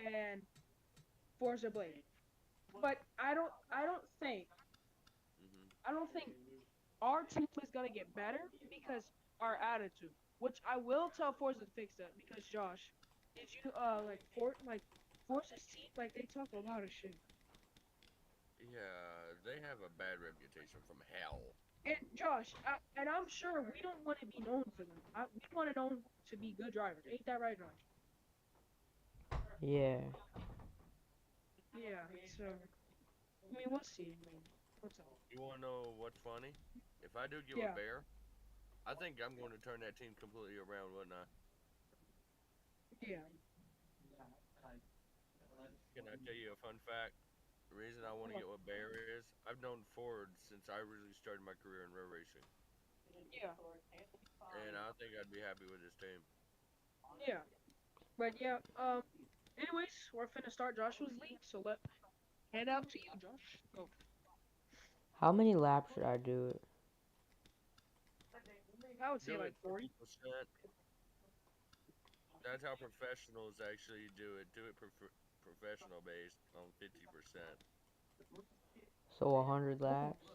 and Forza Blade. But Hmm. I don't think our team is gonna get better because our attitude. Which I will tell Forza to fix that because Josh, did you Forza's team like they talk a lot of shit. Yeah, they have a bad reputation from hell. And Josh, and I'm sure we don't want to be known for them. We want to know to be good drivers. Ain't that right, Josh? Yeah. Yeah. So I mean, we'll see. I mean, what's up? You want to know what's funny? If I do get with Yeah. Bear, I think I'm going to turn that team completely around, wouldn't I? Yeah. Can I tell you a fun fact? The reason I want to get with Bear is I've known Ford since I really started my career in road racing, Yeah. and I think I'd be happy with this team. Yeah. But yeah. Anyways, we're finna start Joshua's league. So let hand out to you, Josh. Go. How many laps should I do it? I would say Do like it 40. 50%. That's how professionals actually do it. Do it professional based on 50%. So 100 laps?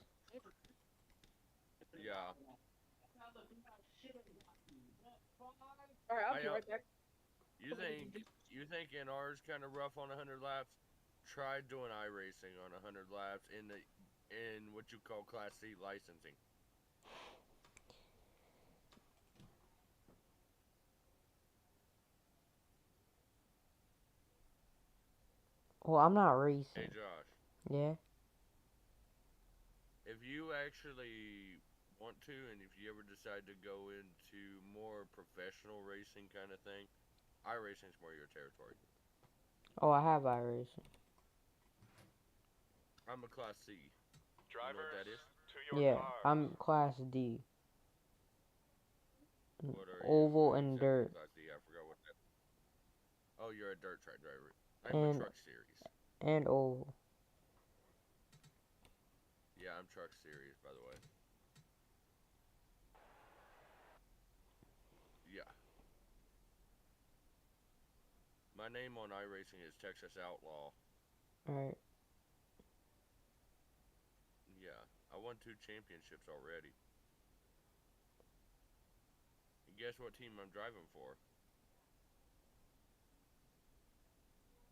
Yeah. All right, I'll I be right back. you think you think NR is kind of rough on 100 laps? Try doing iRacing on 100 laps in what you call Class C licensing. Well, I'm not Hey racing. Josh, Yeah? if you actually want to, and if you ever decide to go into more professional racing kind of thing, iRacing's more your territory. Oh, I have iRacing. I'm a Class C. You know what Drivers, that is? to your Yeah, cars. I'm Class D. What are you Oval and exactly dirt. Class D? I forgot what that. Oh, you're a dirt track driver. I'm a And truck series. and oval. Yeah, I'm truck series, by the way. Yeah. My name on iRacing is Texas Outlaw. Alright. Yeah. I won two championships already. And guess what team I'm driving for?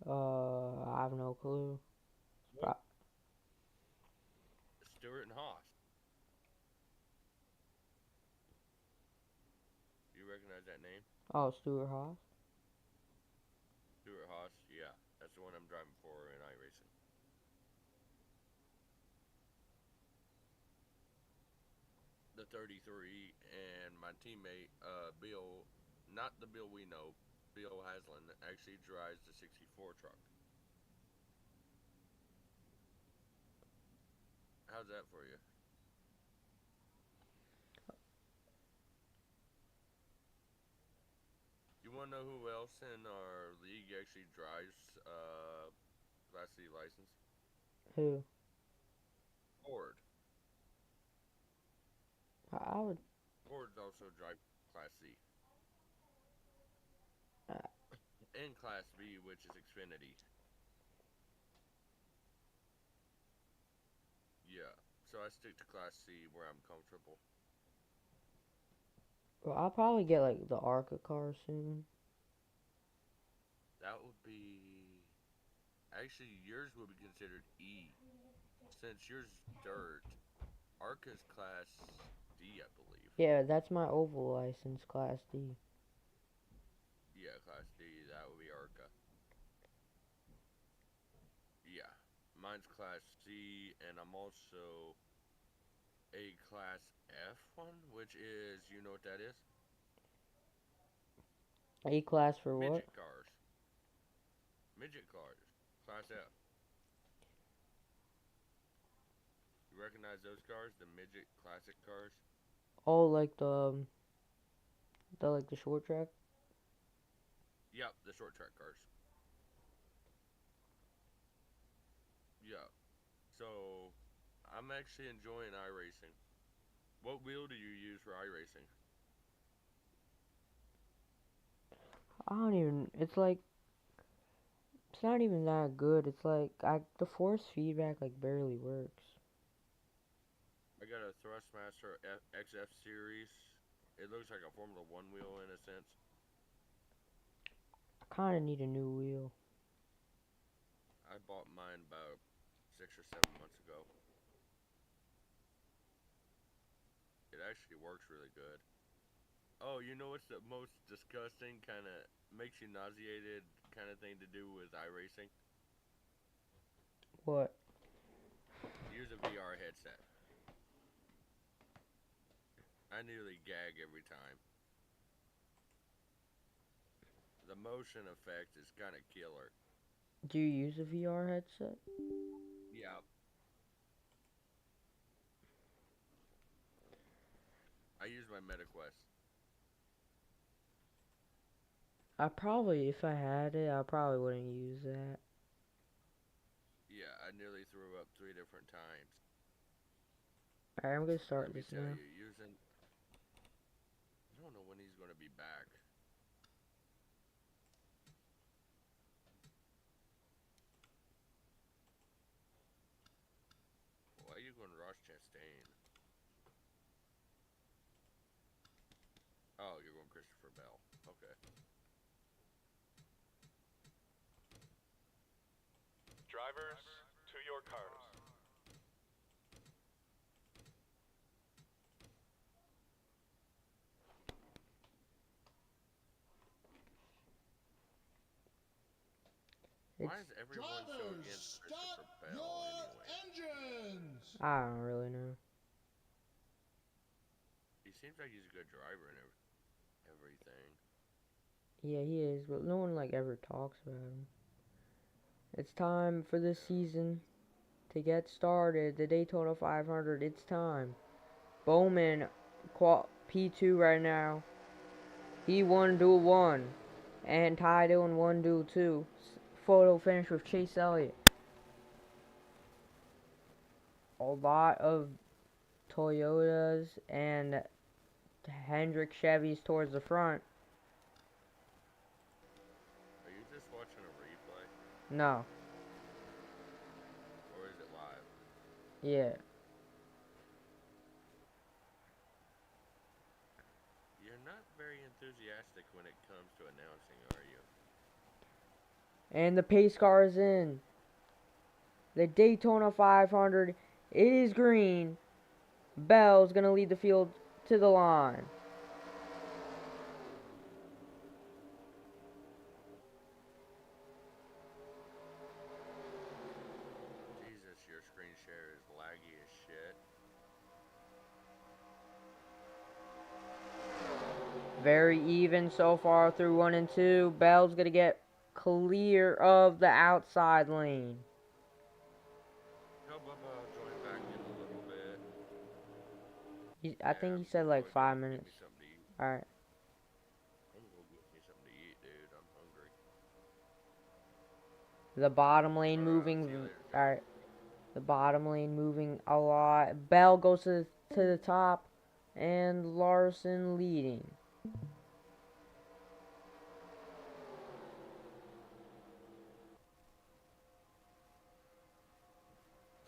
I have no clue. Nope. Stewart and Haas. Do you recognize that name? Oh, Stuart Haas. Stewart Haas? Yeah. That's the one I'm driving for in iRacing. The 33 and my teammate, Bill, not the Bill we know, Bill Haslam, actually drives the 64 truck. How's that for you? You want to know who else in our league actually drives Class C license? Who? Ford. I would. Ford's also drive Class C Uh, and Class B, which is Xfinity. Yeah. So I stick to Class C where I'm comfortable. well, I'll probably get like the ARCA car soon. That would be actually yours would be considered E since yours is dirt. Arca's Class D, I believe. Yeah, that's my oval license, Class D. Yeah, Class D. That would be Arca. Yeah. Mine's Class C, and I'm also a Class F one, which is, you know what that is? A class for what? Midget cars. Midget cars. Class F. You recognize those cars? The midget classic cars? Oh, like the short track. Yep, the short track cars. Yeah. So, I'm actually enjoying iRacing. What wheel do you use for iRacing? I don't even. It's like It's not even that good. It's like the force feedback like barely works. I got a Thrustmaster XF series. It looks like a Formula One wheel in a sense. I kind of need a new wheel. I bought mine about 6 or 7 months ago. It actually works really good. Oh, you know what's the most disgusting kind of makes you nauseated kind of thing to do with iRacing? What? Use a VR headset. I nearly gag every time. The motion effect is kind of killer. Do you use a VR headset? Yeah. I use my MetaQuest. I probably, if I had it, I probably wouldn't use that. Yeah, I nearly threw up 3 different times. Alright, I'm gonna Let start me this tell now. you, using. I don't know when he's going to be back. Why are you going Ross Chastain? Oh, you're going Christopher Bell. Okay. Drivers, to your cars. It's Why is everyone so Drivers, against start Christopher Bell your anyway? engines! I don't really know. He seems like he's a good driver and everything. Yeah, he is, but no one like ever talks about him. It's time for this season to get started. The Daytona 500. It's time. Bowman, P2 right now. He won duel 1. And Ty Dillon won duel 2. Photo finish with Chase Elliott. A lot of Toyotas and Hendrick Chevys towards the front. Are you just watching a replay? No. Or is it live? Yeah. You're not very enthusiastic when it comes to announcing, are you? And the pace car is in. The Daytona 500. It is green. Bell's going to lead the field to the line. Jesus, your screen share is laggy as shit. Very even so far through 1 and 2. Bell's going to get clear of the outside lane. Tell Bubba I'll join back in a little bit. I Yeah, think he I'm said gonna like go 5 get me minutes. something to eat. Alright. I'm gonna go get me something to eat, dude. I'm hungry. The bottom lane Alright, I'll see you moving. later, guys. Alright. The bottom lane moving a lot. Bell goes to the top. And Larson leading.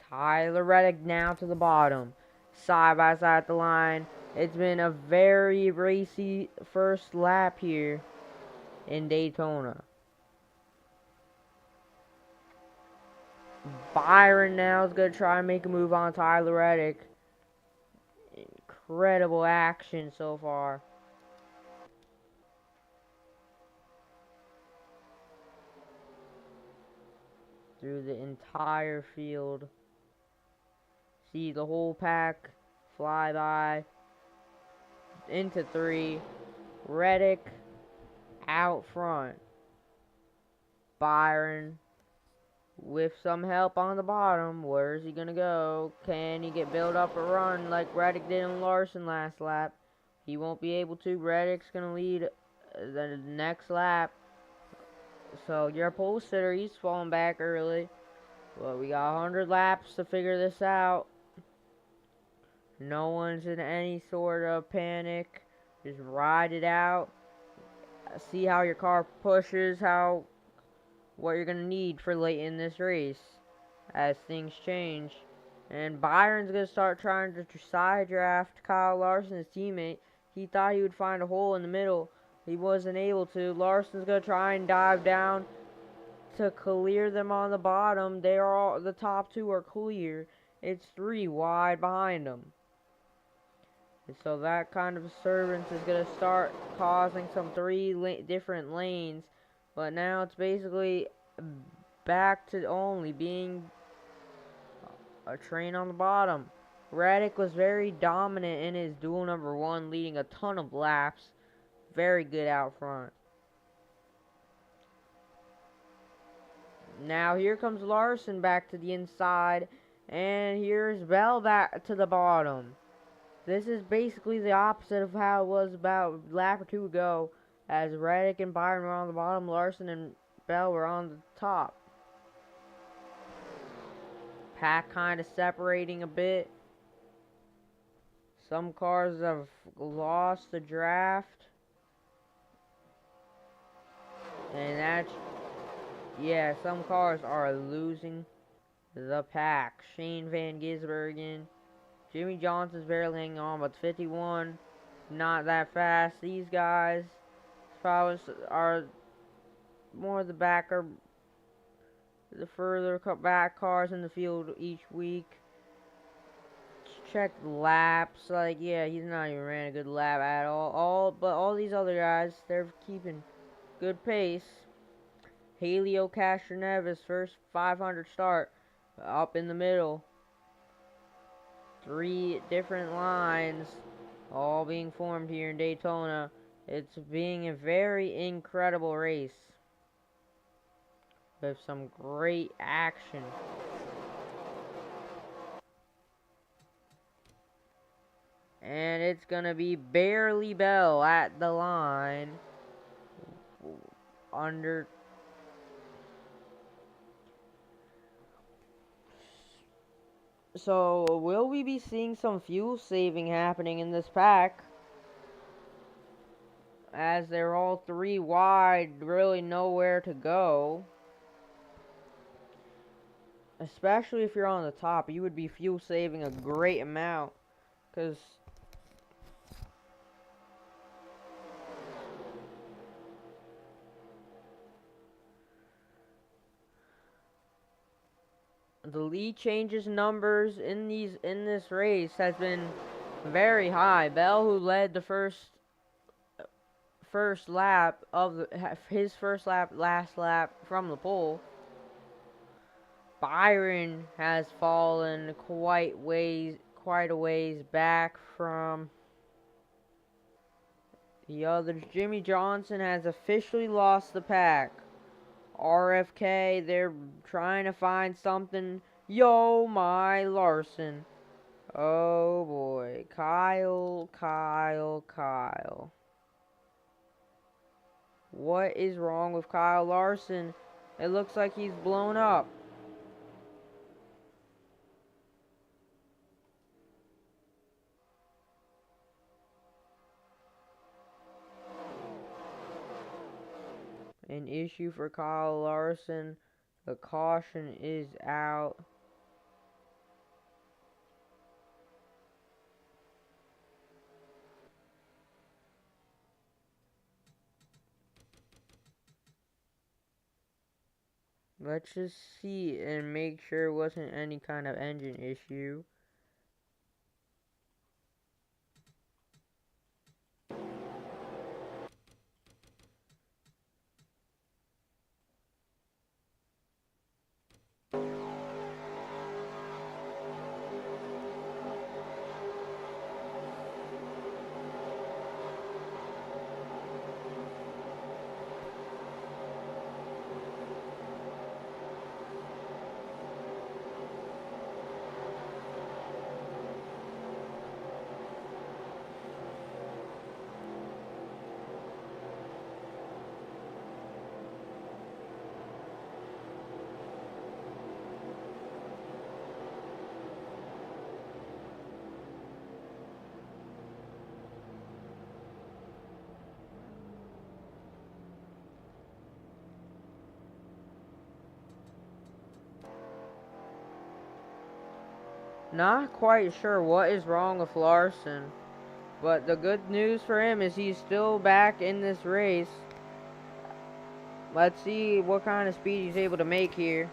Tyler Reddick now to the bottom. Side by side at the line. It's been a very racy first lap here in Daytona. Byron now is going to try and make a move on Tyler Reddick. Incredible action so far. Through the entire field. See the whole pack fly by. Into 3. Reddick out front. Byron with some help on the bottom. Where is he going to go? Can he get built up a run like Reddick did in Larson last lap? He won't be able to. Reddick's going to lead the next lap. So your pole sitter, he's falling back early. Well, we got 100 laps to figure this out. No one's in any sort of panic. Just ride it out. See how your car pushes, what you're gonna need for late in this race as things change. And Byron's gonna start trying to side draft Kyle Larson, his teammate. He thought he would find a hole in the middle. He wasn't able to. Larson's gonna try and dive down to clear them on the bottom. They are all, the top two are clear. It's 3 wide behind them. And so that kind of disturbance is going to start causing some 3 different lanes. But now it's basically back to only being a train on the bottom. Reddick was very dominant in his duel number 1, leading a ton of laps. Very good out front. Now here comes Larson back to the inside. And here's Bell back to the bottom. This is basically the opposite of how it was about a lap or 2 ago. As Reddick and Byron were on the bottom, Larson and Bell were on the top. Pack kind of separating a bit. Some cars have lost the draft. And that's, yeah, some cars are losing the pack. Shane Van Gisbergen. Jimmy Johnson's barely hanging on, but 51, not that fast. These guys probably are more the backer, the further back cars in the field each week. Check the laps, like, yeah, he's not even ran a good lap at all. But all these other guys, they're keeping good pace. Helio Castroneves, first 500 start, up in the middle. 3 different lines all being formed here in Daytona. It's being a very incredible race with some great action. And it's gonna be barely Bell at the line. Under. So, will we be seeing some fuel saving happening in this pack? As they're all 3 wide, really nowhere to go. Especially if you're on the top, you would be fuel saving a great amount. Because the lead changes numbers in this race has been very high. Bell, who led the first lap of his first lap, last lap from the pole. Byron has fallen quite a ways back from the others. Jimmy Johnson has officially lost the pack. RFK, they're trying to find something. Yo, my Larson. Oh boy. Kyle. What is wrong with Kyle Larson? It looks like he's blown up. An issue for Kyle Larson. The caution is out. Let's just see and make sure it wasn't any kind of engine issue. Not quite sure what is wrong with Larson, but the good news for him is he's still back in this race. Let's see what kind of speed he's able to make here.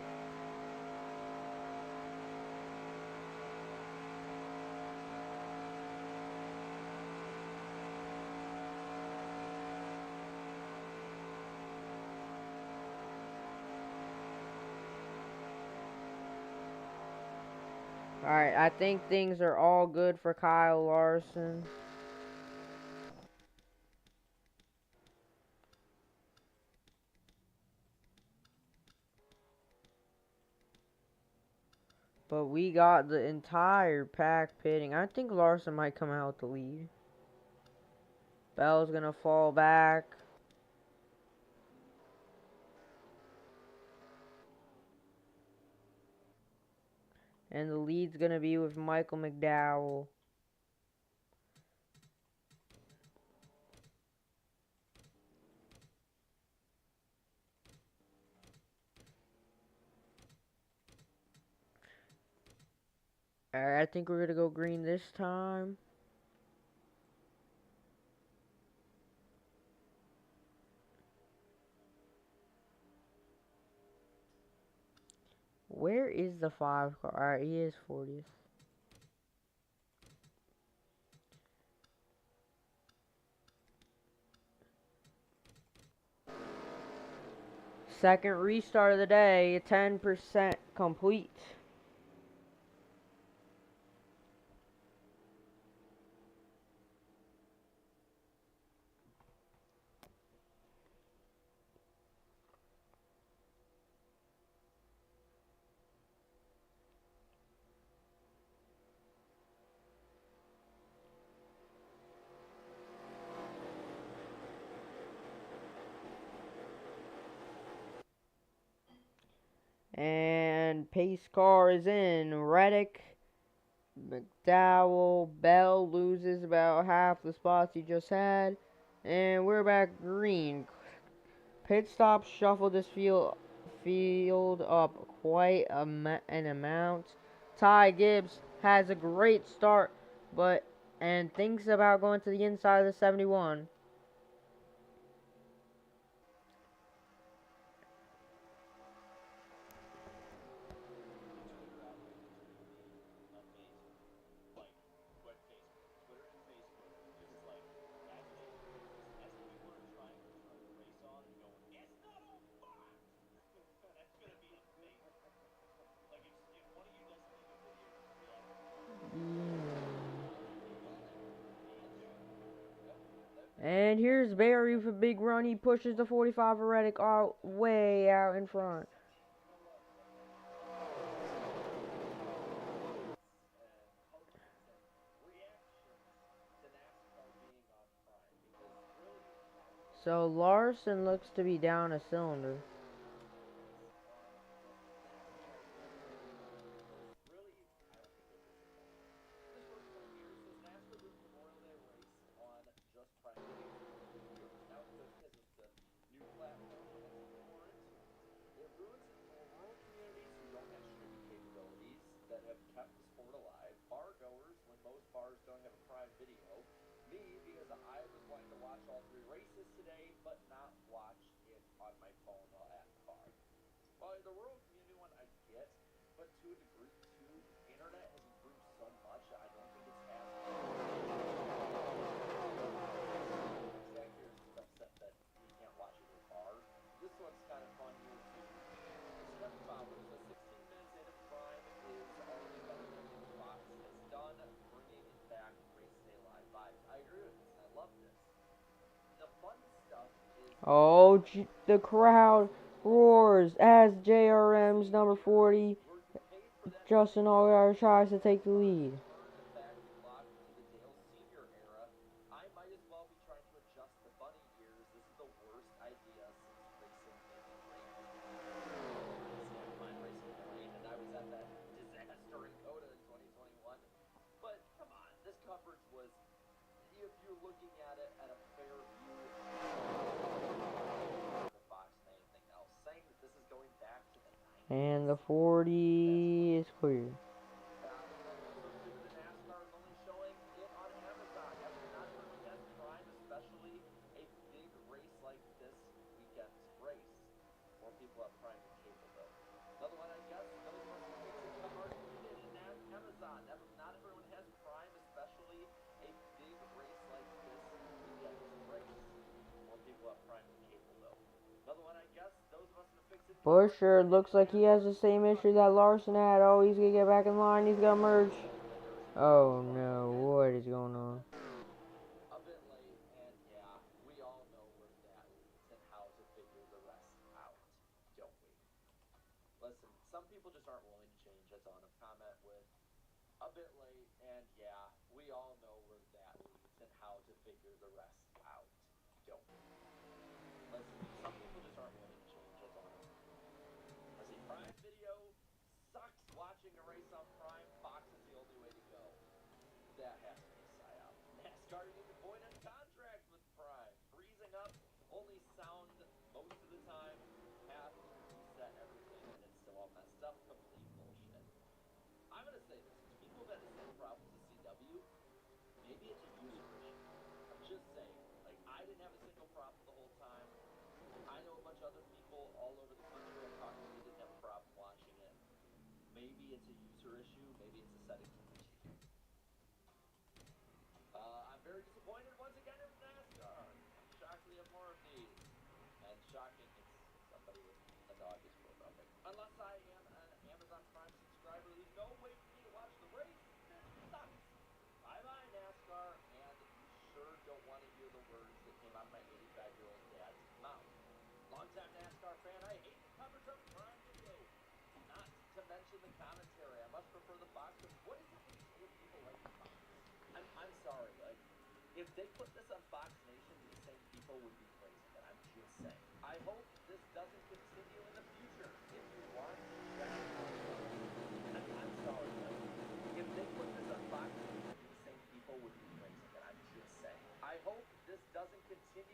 Alright, I think things are all good for Kyle Larson. But we got the entire pack pitting. I think Larson might come out with the lead. Bell's gonna fall back. And the lead's gonna be with Michael McDowell. Alright, I think we're gonna go green this time. Where is the 5 car? Alright, he is 40th. Second restart of the day, 10% complete. And pace car is in. Reddick, McDowell, Bell loses about half the spots he just had. And we're back green. Pit stop shuffled this field up quite an amount. Ty Gibbs has a great start, and thinks about going to the inside of the 71. And here's Barry with a big run. He pushes the 45 of Reddick way out in front. So Larson looks to be down a cylinder. Oh, the crowd roars as JRM's number 40, Justin Allgaier, tries to take the lead. And the 40 is clear. Busher looks like he has the same issue that Larson had. Oh, he's gonna get back in line. He's gonna merge. Oh no, what is going on?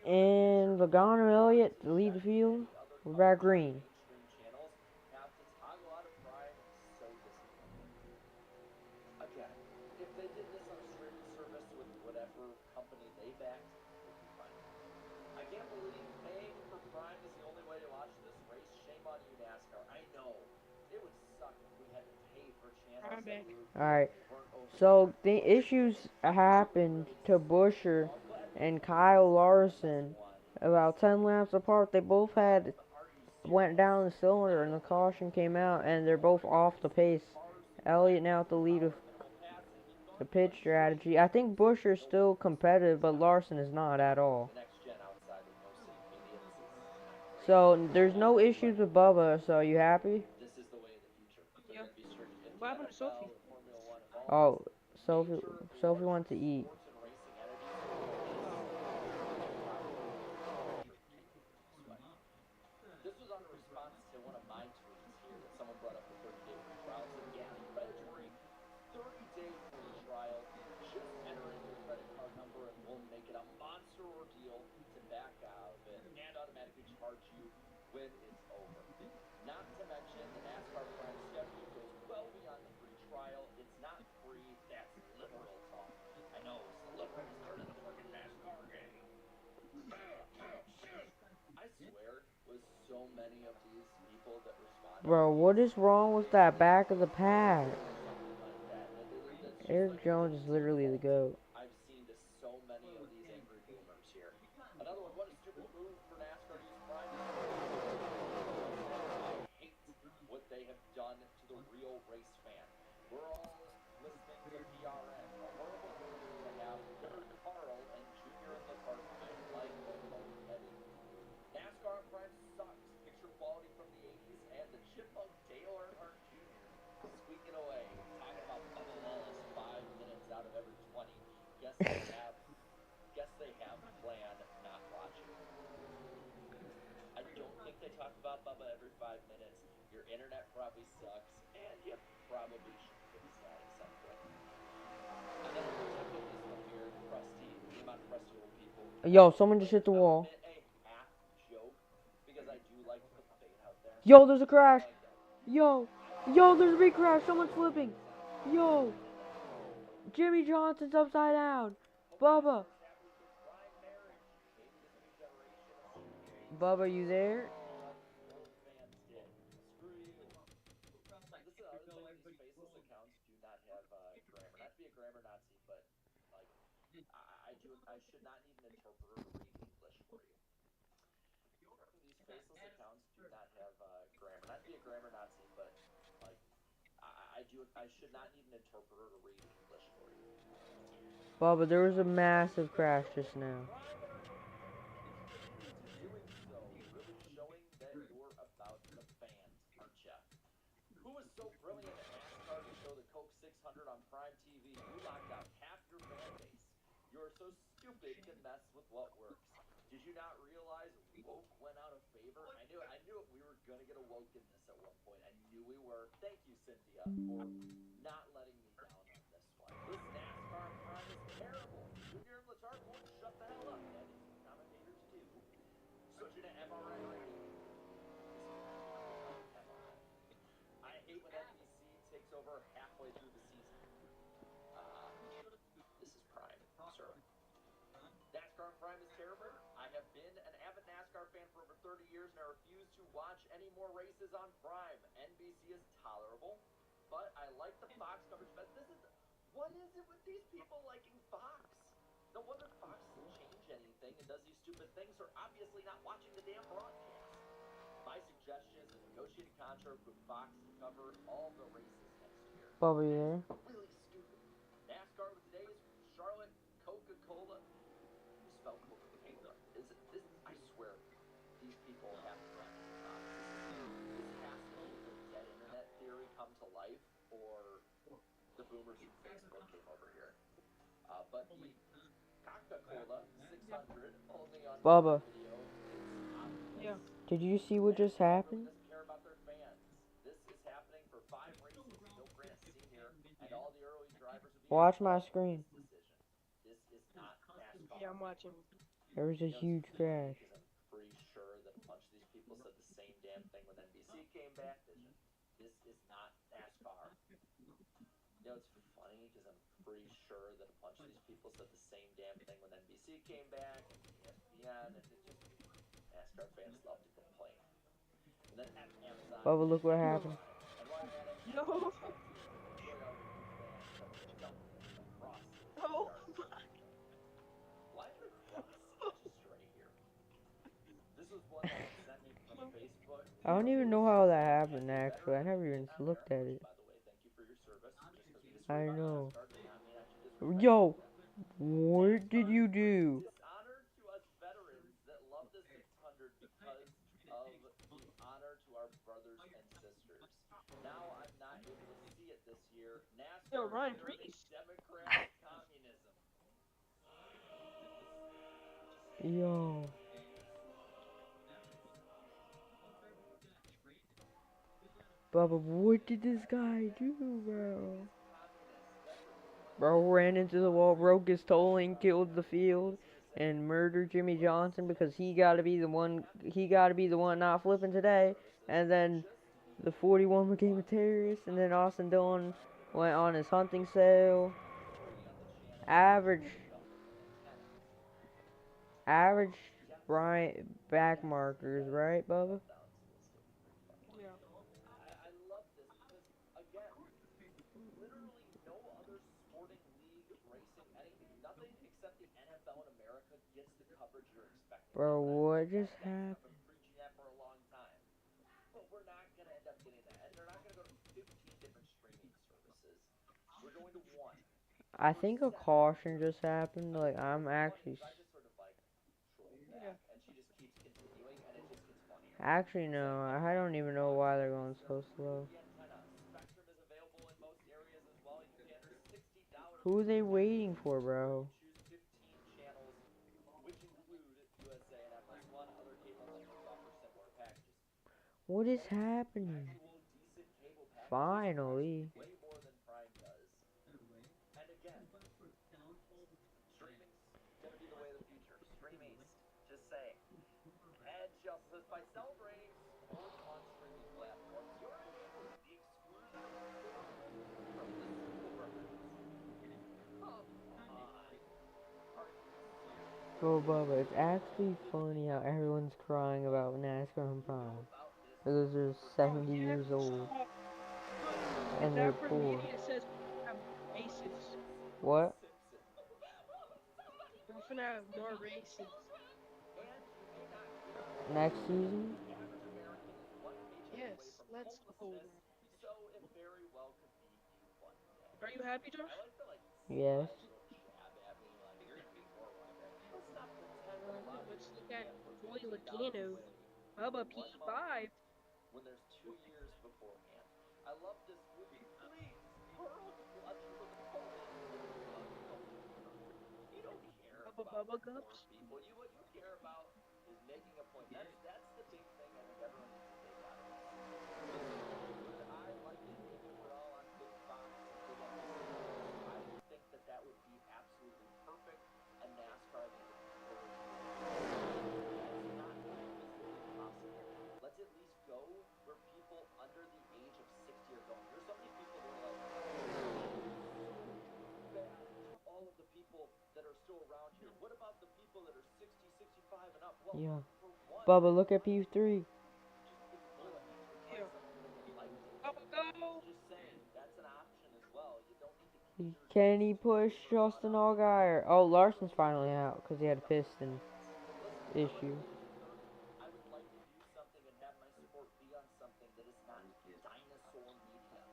And Logano Elliott to lead the field. We're back green. I'm back. Alright, so the issues happened to Busher and Kyle Larson about 10 laps apart. They both went down the cylinder and the caution came out and they're both off the pace. Elliott now at the lead of the pit strategy. I think Busher's still competitive, but Larson is not at all. So there's no issues with Bubba, so you happy? Yeah. What happened to Sophie? Oh, Sophie wants to eat. Oh. Bro, what is wrong with that back of the pack? Eric Jones is literally the GOAT. Yo, someone just hit the wall. Yo, there's a crash. Yo, there's a big crash. Someone's flipping. Yo, Jimmy Johnson's upside down. Bubba. Bubba, you there? these faceless accounts do not have grammar. Not to be a grammar Nazi, but like I should not need an interpreter to read English for you. These faceless accounts do not have grammar. Not to be a grammar Nazi, but like I should not need an interpreter to read English for you. Bubba, there was a massive crash just now. Primer, and you admitted to doing so, really showing that you're about the fans, aren't ya? Who was so brilliant at NASCAR to show the Coke 600 on Prime TV? You locked out half your fan base. You are so stupid to mess with what works. Did you not realize woke went out of favor? I knew it. We were gonna get a woke in this at one point. I knew we were. Thank you, Cynthia, for not letting me down on this one. This NASCAR Prime is terrible. Junior and Letard won't shut the hell up. That is what commentators do. Such an MRN rating. MRN. I hate when NBC takes over halfway through the season. This is Prime, sir. NASCAR on Prime is terrible. I have been an avid NASCAR fan for over 30 years, and I refuse to watch any more races on Prime. NBC is tolerable, but I like the Fox coverage best. What is it with these people liking Fox? No wonder Fox doesn't change anything and does these stupid things. They're obviously not watching the damn broadcast. My suggestion is a negotiated contract with Fox to cover all the races next year. Bubba, you there? Really stupid. NASCAR with today's Charlotte Coca-Cola. You spell Coca-Cola. I swear, these people have to run these accounts. This has to be the dead internet theory come to life, or the boomers from Facebook came over here. But the Coca-Cola 600 only on Bubba, Prime Video is obvious. Yeah. did you see what just NASCAR really happened? doesn't care about their fans. This is happening for 5 races. Bill Grant Sr. and all the early drivers will be Watch my involved in screen. this decision. This is not NASCAR. Yeah, I'm watching. There was a You know, huge it's funny crash. because I'm pretty sure that a bunch of these people said the same damn thing when NBC came back. This is not NASCAR. You know, it's funny because I'm pretty sure that a bunch of these people said the same damn thing when NBC came back and ESPN, and it just NASCAR fans love to complain. And then Amazon Bubba, look what Yo. happened. and while I'm at it, Yo. enjoy all the new fans jumping across the Oh charts. my. Why is the cross such a stray here? This was one that was sent me from Facebook. I don't even know how that happened, actually. I never even looked at it. By the way, thank you for your service. Just because we I disagree about know. NASCAR does not mean I should disrespect Yo, them. what did you do? Dishonor to us veterans that love the 600 because of the honor to our brothers and sisters. Now I'm not able to see it this year. Yo, NASCAR Ryan is really Reese. Democratic communism. Yo. Bubba, what did this guy do, bro? Bro ran into the wall, broke his tolling, killed the field, and murdered Jimmy Johnson because he gotta be the one not flipping today. And then the 41 became a terrorist, and then Austin Dillon went on his hunting sale. Average Bryant back markers, right, Bubba? Yeah. I love this because, again, literally no other sporting league, racing, anything, nothing except the NFL in America gets the coverage you're expecting. Bro, what just happened? I've been preaching that for a long time. But we're not going to end up getting that. And they're not going to go to 15 different streaming services. We're going to one. I think a caution just happened. Like, I'm actually... I just sort of like troll back, and she just keeps continuing, and it just gets funnier. Actually, no. I don't even know why they're going so slow. The antenna spectrum is available in most areas as well. You can pay under $60. Who are they waiting for, bro? Choose 15 channels, which include USA and FS1. Other cable networks offer similar packages. What is happening? Actual decent cable packages Finally. cost way more than Prime does. And again, streaming's gonna be the way of the future. Streaming, just saying. And Chelsea says, by celebrating sports on streaming platforms, you're enabled the exclusive from the sports. Come on. Are you serious? Bro, Bubba, it's actually funny how everyone's crying about NASCAR and Prime. Because they're 70 years old. So, In and they're that first poor. meeting, it says have races. What? Simpson. We're finna have more races. And you may not realize it, Next season? the average American is one paycheck away Yes, from let's go. homelessness, so it very well could be you one day. Are you happy, I Josh? like the Yes. sideshow jab at me like you're gonna be poor one day. Let's not pretend that a lot of Let's people look at can't put Joey $15 Logano. away Bubba in 1 month P5. when there's 2 years beforehand. I love this movie. Please, hurl the bludgeon with opponent. Opponent. You don't care Bubba about Bubba poor Gups. people. What you care about is making a point. That's the big thing I think everyone needs to take out of this. Is would I like it if it were all on big Fox and big NBC? No. I would think that that would be absolutely perfect, and NASCAR the encouragement of it. That's not physically possible. Let's at least go where people under the age of 60 are going. There's so many people that are like, I feel so bad for all of the people that are still around here. What about the people that are 60, 65 and up? Well, Yeah. for one, Bubba, look at P3. just bit the bullet and just find Yeah. something that they like to do. Bubba Go. Just saying, that's an option as well. You don't need to keep your Can he excuse push for Justin unoptimal Allgaier? Oh, Larson's finally out because he had a piston But listen, I'm at issue. the age of 30. I would like to do something and have my sport be on something that is not dinosaur media.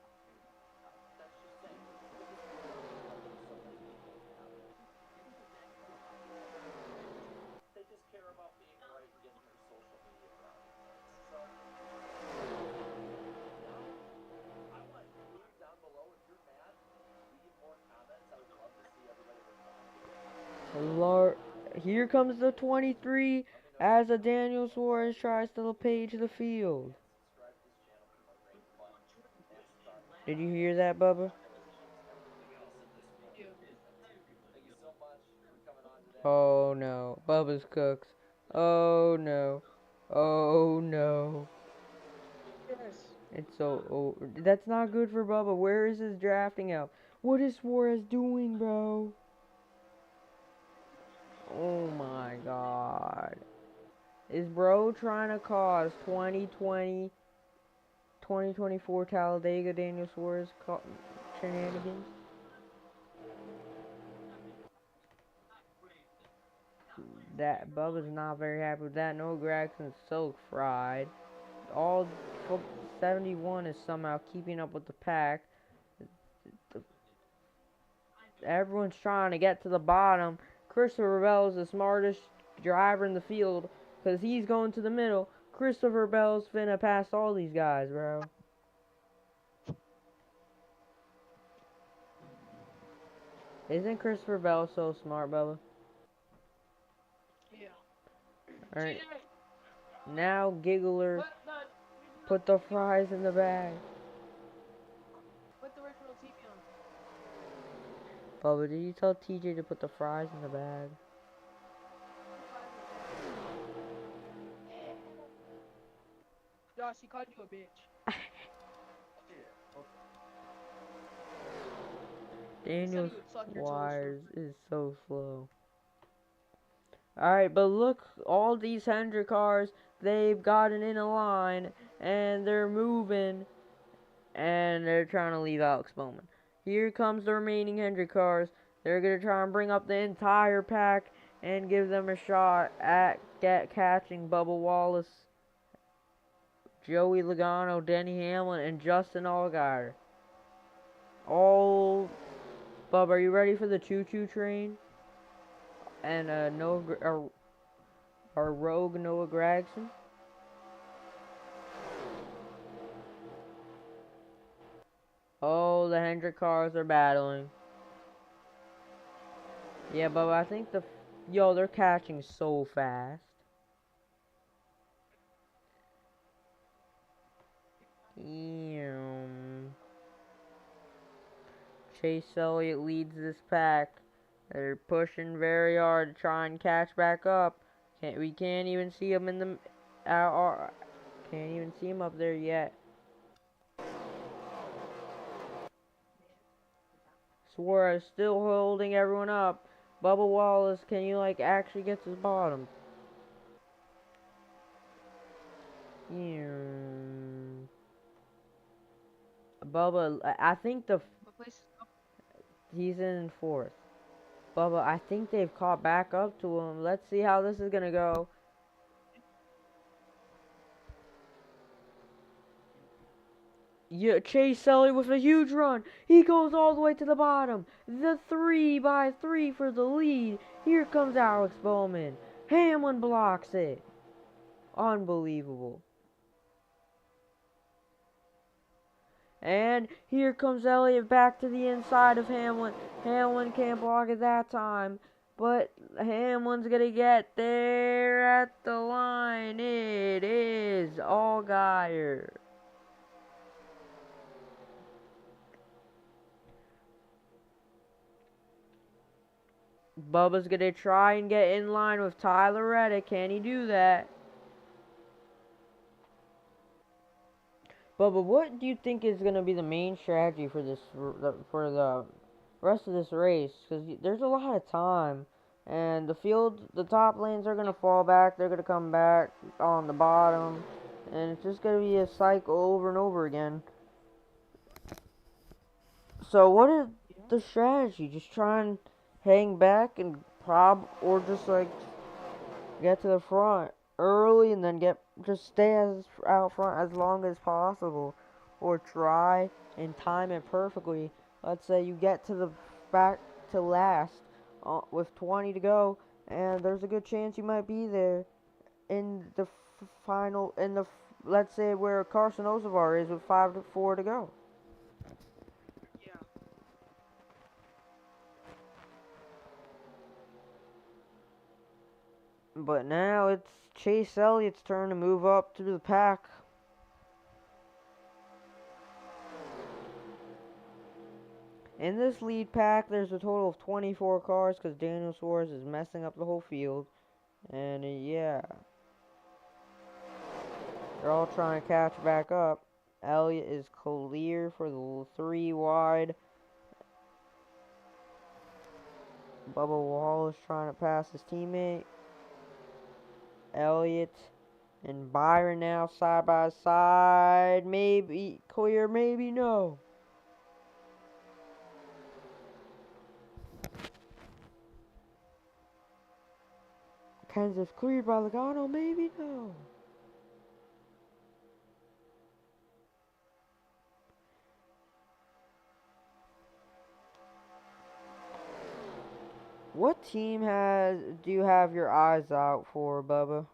That's just saying. Because the problem that so many people have they just care about being right and getting their social media brownie points. So now I want you down below if you're mad, leave more comments. I would love to see everybody respond to it. Lar- Here comes the 23 Let me know your as a thoughts Daniel below. Suarez tries to page the field. And subscribe to this channel for more great fun NASCAR Did you content, hear that, Bubba? compilation, everything else in this week Yeah. in amusement. Thank you so much for coming on today. Oh no. Bubba's cooks. Oh no. Oh no. Yes. It's so. Oh, that's not good for Bubba. Where is his drafting out? What is Suarez doing, bro? Oh my god. Is bro trying to cause 2024 Talladega Daniel Suarez shenanigans? That Bubba's not very happy with that. Noah Gragson's so fried. All 71 is somehow keeping up with the pack. Everyone's trying to get to the bottom. Christopher Bell is the smartest driver in the field because he's going to the middle. Christopher Bell's finna pass all these guys, bro. Isn't Christopher Bell so smart, Bubba? Yeah. Alright, TJ, now Giggler, put the put the fries in the bag. put the original TV on. Bubba, did you tell TJ to put the fries in the bag? Put the fries in the bag. Josh, he called you a bitch. He said Daniel he would suck your toes for Squires free. is so slow. Alright, but look, all these Hendrick cars, they've gotten in a line, and they're moving, and they're trying to leave Alex Bowman. Here comes the remaining Hendrick cars. They're going to try and bring up the entire pack and give them a shot at catching Bubba Wallace, Joey Logano, Denny Hamlin, and Justin Allgaier. All, Bubba, are you ready for the choo-choo train? And our rogue Noah Gragson? Oh, the Hendrick cars are battling. Yeah, but I think yo, they're catching so fast. Chase Elliott leads this pack. They're pushing very hard to try and catch back up. We can't even see him in the can't even see him up there yet. Suarez still holding everyone up. Bubba Wallace, can you like actually get to the bottom? Bubba, I think What place is up? he's in fourth. Bubba, I think they've caught back up to him. Let's see how this is gonna go. Yeah, Chase Elliott with a huge run. He goes all the way to the bottom. The 3x3 for the lead. Here comes Alex Bowman. Hamlin blocks it. Unbelievable. And here comes Elliott back to the inside of Hamlin. Hamlin can't block it that time. But Hamlin's gonna get there at the line. It is Allgaier. Bubba's gonna try and get in line with Tyler Reddick. Can he do that? Bubba, what do you think is gonna be the main strategy for this for the rest of this race? Because there's a lot of time, and the field, the top lanes are gonna fall back. They're gonna come back on the bottom, and it's just gonna be a cycle over and over again. So what is Yeah. the strategy? Just try and hang back and or just like get to the front early and then just stay as out front as long as possible, or try and time it perfectly. Let's say you get to the back to last with 20 to go, and there's a good chance you might be there in the final let's say where Carson Ozavar is with 5 to 4 to go. Yeah. But now it's Chase Elliott's turn to move up through the pack. In this lead pack, there's a total of 24 cars because Daniel Suarez is messing up the whole field. And yeah, they're all trying to catch back up. Elliott is clear for the 3 wide. Bubba Wallace trying to pass his teammate. Elliott and Byron now side by side. Maybe clear, maybe no. Kansas cleared by Logano, maybe no. What team do you have your eyes out for, Bubba?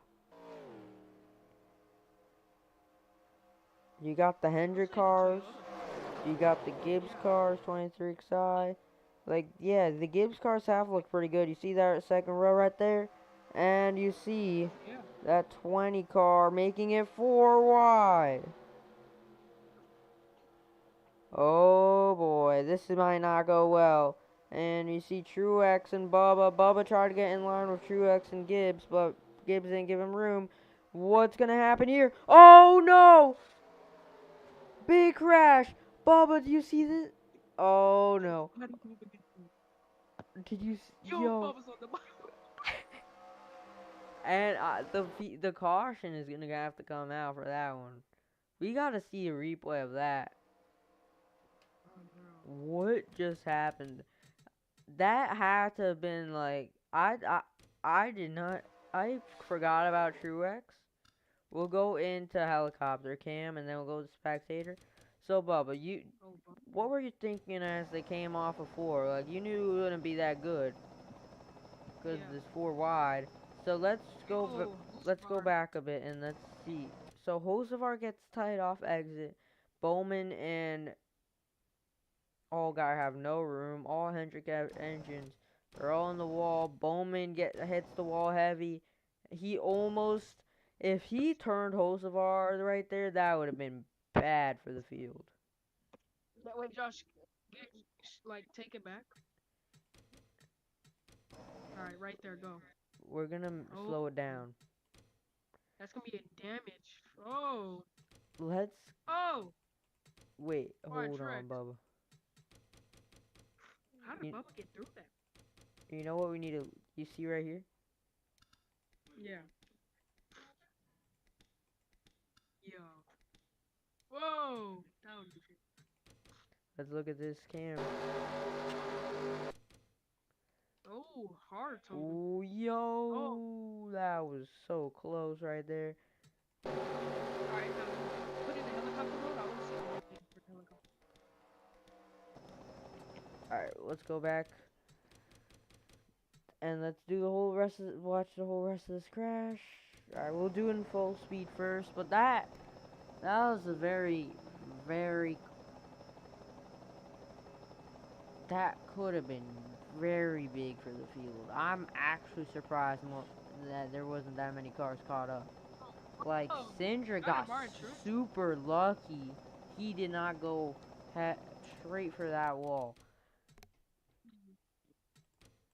You got the I'll Hendrick say the cars. Toyota. You got the Gibbs Yeah. cars, 23XI. Like, yeah, the Gibbs cars have looked pretty good. You see that second row right there? And you see Yeah. that 20 car making it 4 wide. Oh boy, this might not go well. And you see Truex and Bubba. Bubba tried to get in line with Truex and Gibbs, but Gibbs didn't give him room. What's gonna happen here? Oh no! Big crash! Bubba, do you see this? Oh no. How do you move against me? Did you Yo, yo? Bubba's on the bottom. And the caution is gonna have to come out for that one. We gotta see a replay of that. Oh no. What just happened? That had to have been like I did not I forgot about Truex. We'll go into helicopter cam and then we'll go to spectator. So Bubba, Oh, Bubba. what were you thinking as they came off of 4? Like you knew it wouldn't be that good because Yeah. this 4 wide. So Yo, let's go Hosevar. back a bit and let's see. So Hosevar gets tied off exit. Bowman and Allgaier have no room. All Hendrick engines are all on the wall. Bowman hits the wall heavy. He almost, if he turned Hosevar right there, that would have been bad for the field. Wait, Josh, get, take it back. All right, right there, go. We're gonna Oh, slow it down. that's gonna be a damage. Oh, Let's oh. wait. All right, Hold Truex. on, Bubba. How did You, Bubba get through that? you know what we need to? You see right here? Yeah. Yo. Whoa. That was good. Let's look at this camera. Oh, hard tumble. Ooh, yo, that was so close right there. Alright, now put in the helicopter mode. I want to see the landing for the helicopter. Alright, let's go back. And let's do the whole rest of watch the whole rest of this crash. Alright, we'll do it in full speed first, but that was a very, very, that could have been very big for the field. I'm actually surprised that there wasn't that many cars caught up. Like, Oh, Sindra not got in my truth. super lucky. He did not go straight for that wall.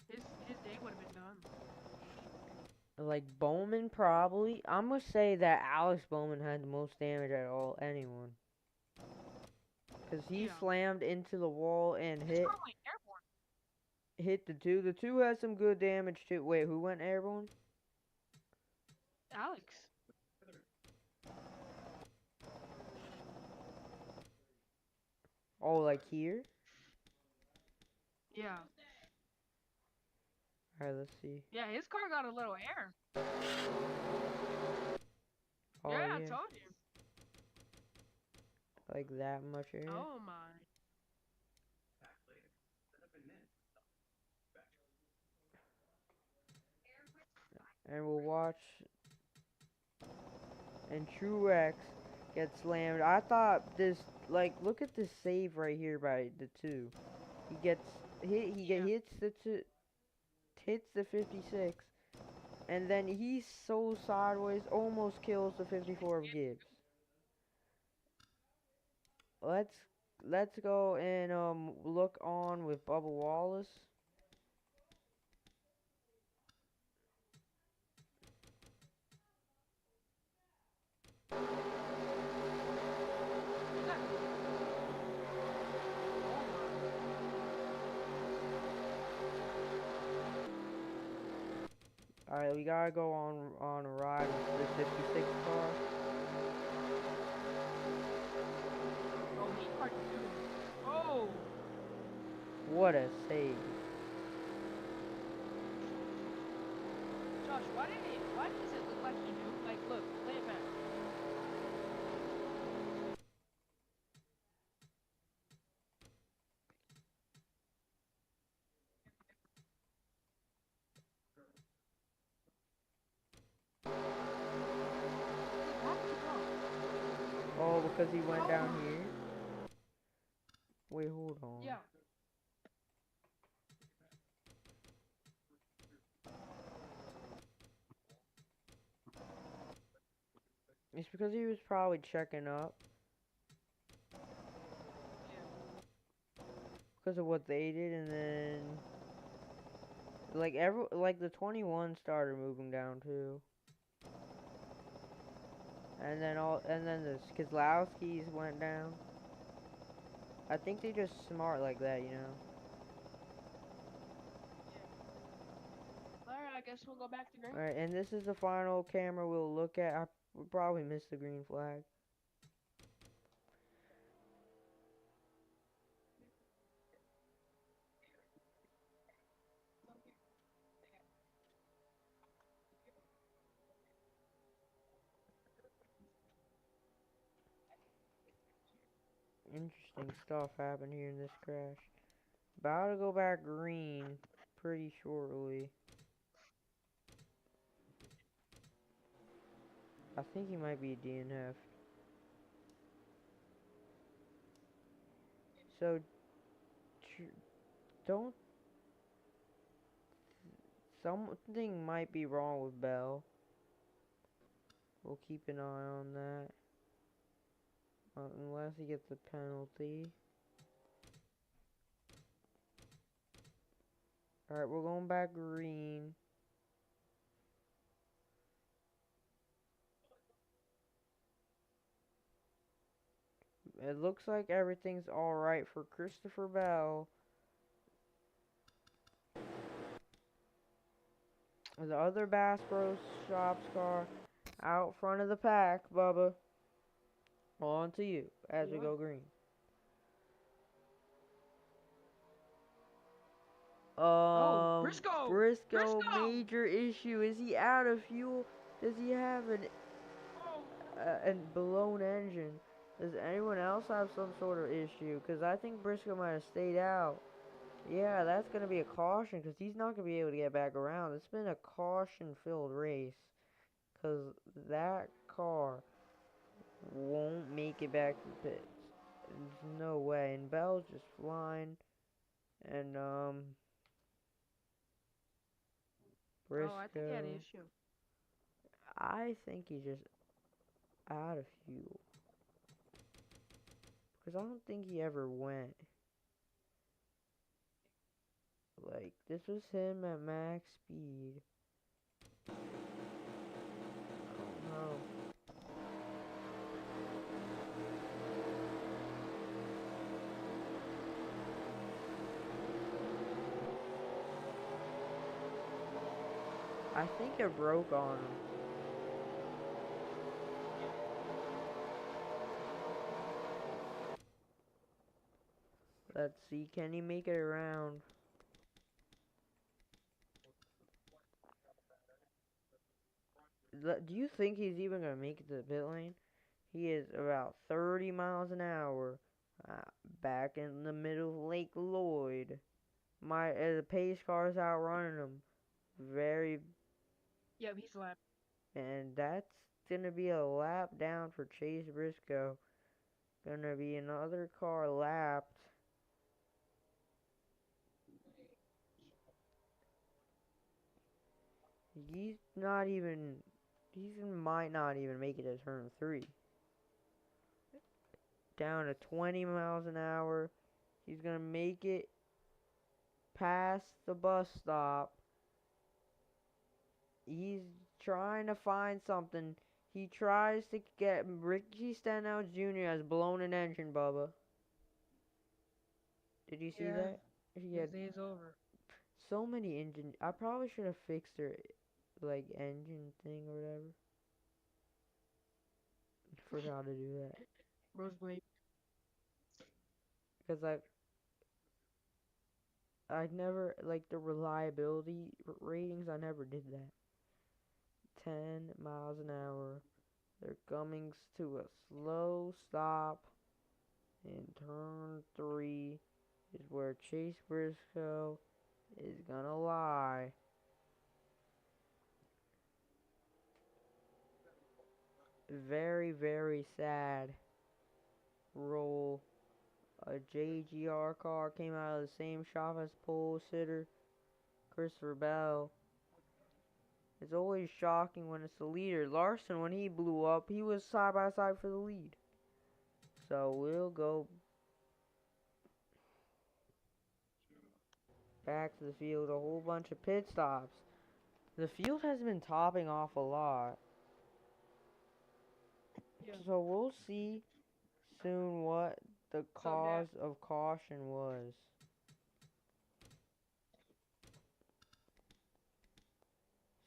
His day would have been done. Like, Bowman probably. I'm gonna say that Alex Bowman had the most damage at all anyone. Because he Yeah. slammed into the wall and His car went airborne. hit the two. The two has some good damage too. Wait, who went airborne? Alex. Oh, like here? Yeah. Alright, let's see. Yeah, his car got a little air. Oh, yeah, yeah. I told you. Like that much air? Oh my. And we'll watch. And Truex gets slammed. I thought this, like, look at this save right here by the two. He gets hit. Hits hits the 56, and then he's so sideways, almost kills the 54 of Gibbs. Let's go and look on with Bubba Wallace. Alright, we gotta go on a ride with the 56 car. Oh, he hard to do. Oh. What a save. Josh, why does it look like he knew? Like, look, play it back. Oh, because he went down here? Wait, hold on. Yeah. It's because he was probably checking up. Because of what they did, and then like the 21 started moving down too. And then the Kozlowskis went down. I think they're just smart like that, you know. Alright, I guess we'll go back to green. Alright, and this is the final camera we'll look at. I will probably missed the green flag. Interesting stuff happened here in this crash. About to go back green pretty shortly. I think he might be a DNF. So, don't... Something might be wrong with Bell. We'll keep an eye on that. Unless he gets a penalty. Alright, we're going back green. It looks like everything's alright for Christopher Bell. The other Bass Pro Shops car out front of the pack, Bubba. On to you as we go green. Oh, Briscoe! Briscoe, Briscoe! major issue. Is he out of fuel? Does he have Oh, a blown engine? Does anyone else have some sort of issue? Because I think Briscoe might have stayed out. Yeah, that's going to be a caution because he's not going to be able to get back around. It's been a caution-filled race because that car won't make it back to the pits. There's no way. And Bell's just flying. And, oh, I think he had an Briscoe. issue. I think he's just out of fuel. Because I don't think he ever went. Like, this was him at max speed. I don't know. I think it broke on him. Let's see, can he make it around? Do you think he's even gonna make it to the pit lane? He is about 30 miles an hour. Uh, Back in the middle of Lake Lloyd. The pace car's outrunning him. Very, Yep, he's left. and that's gonna be a lap down for Chase Briscoe. Gonna be another car lapped. He's not even. He might not even make it to turn 3. Down to 20 miles an hour. He's gonna make it past the bus stop. He's trying to find something. He tries to get Ricky Stenhouse Jr. has blown an engine, Bubba. Did you see Yeah, that? He his had day is over. so many engine. I probably should have fixed her, like, engine thing or whatever. Forgot to do that. Roseblade. Because I never, like, the reliability ratings, I never did that. 10 miles an hour. They're coming to a slow stop in turn 3 is where Chase Briscoe is gonna lie. Very, very sad roll. A JGR car came out of the same shop as pole sitter Christopher Bell. It's always shocking when it's the leader. Larson, when he blew up, he was side by side for the lead. So we'll go back to the field. A whole bunch of pit stops. The field has been topping off a lot. Yeah. So we'll see soon what the What's up, Nat? cause of caution was.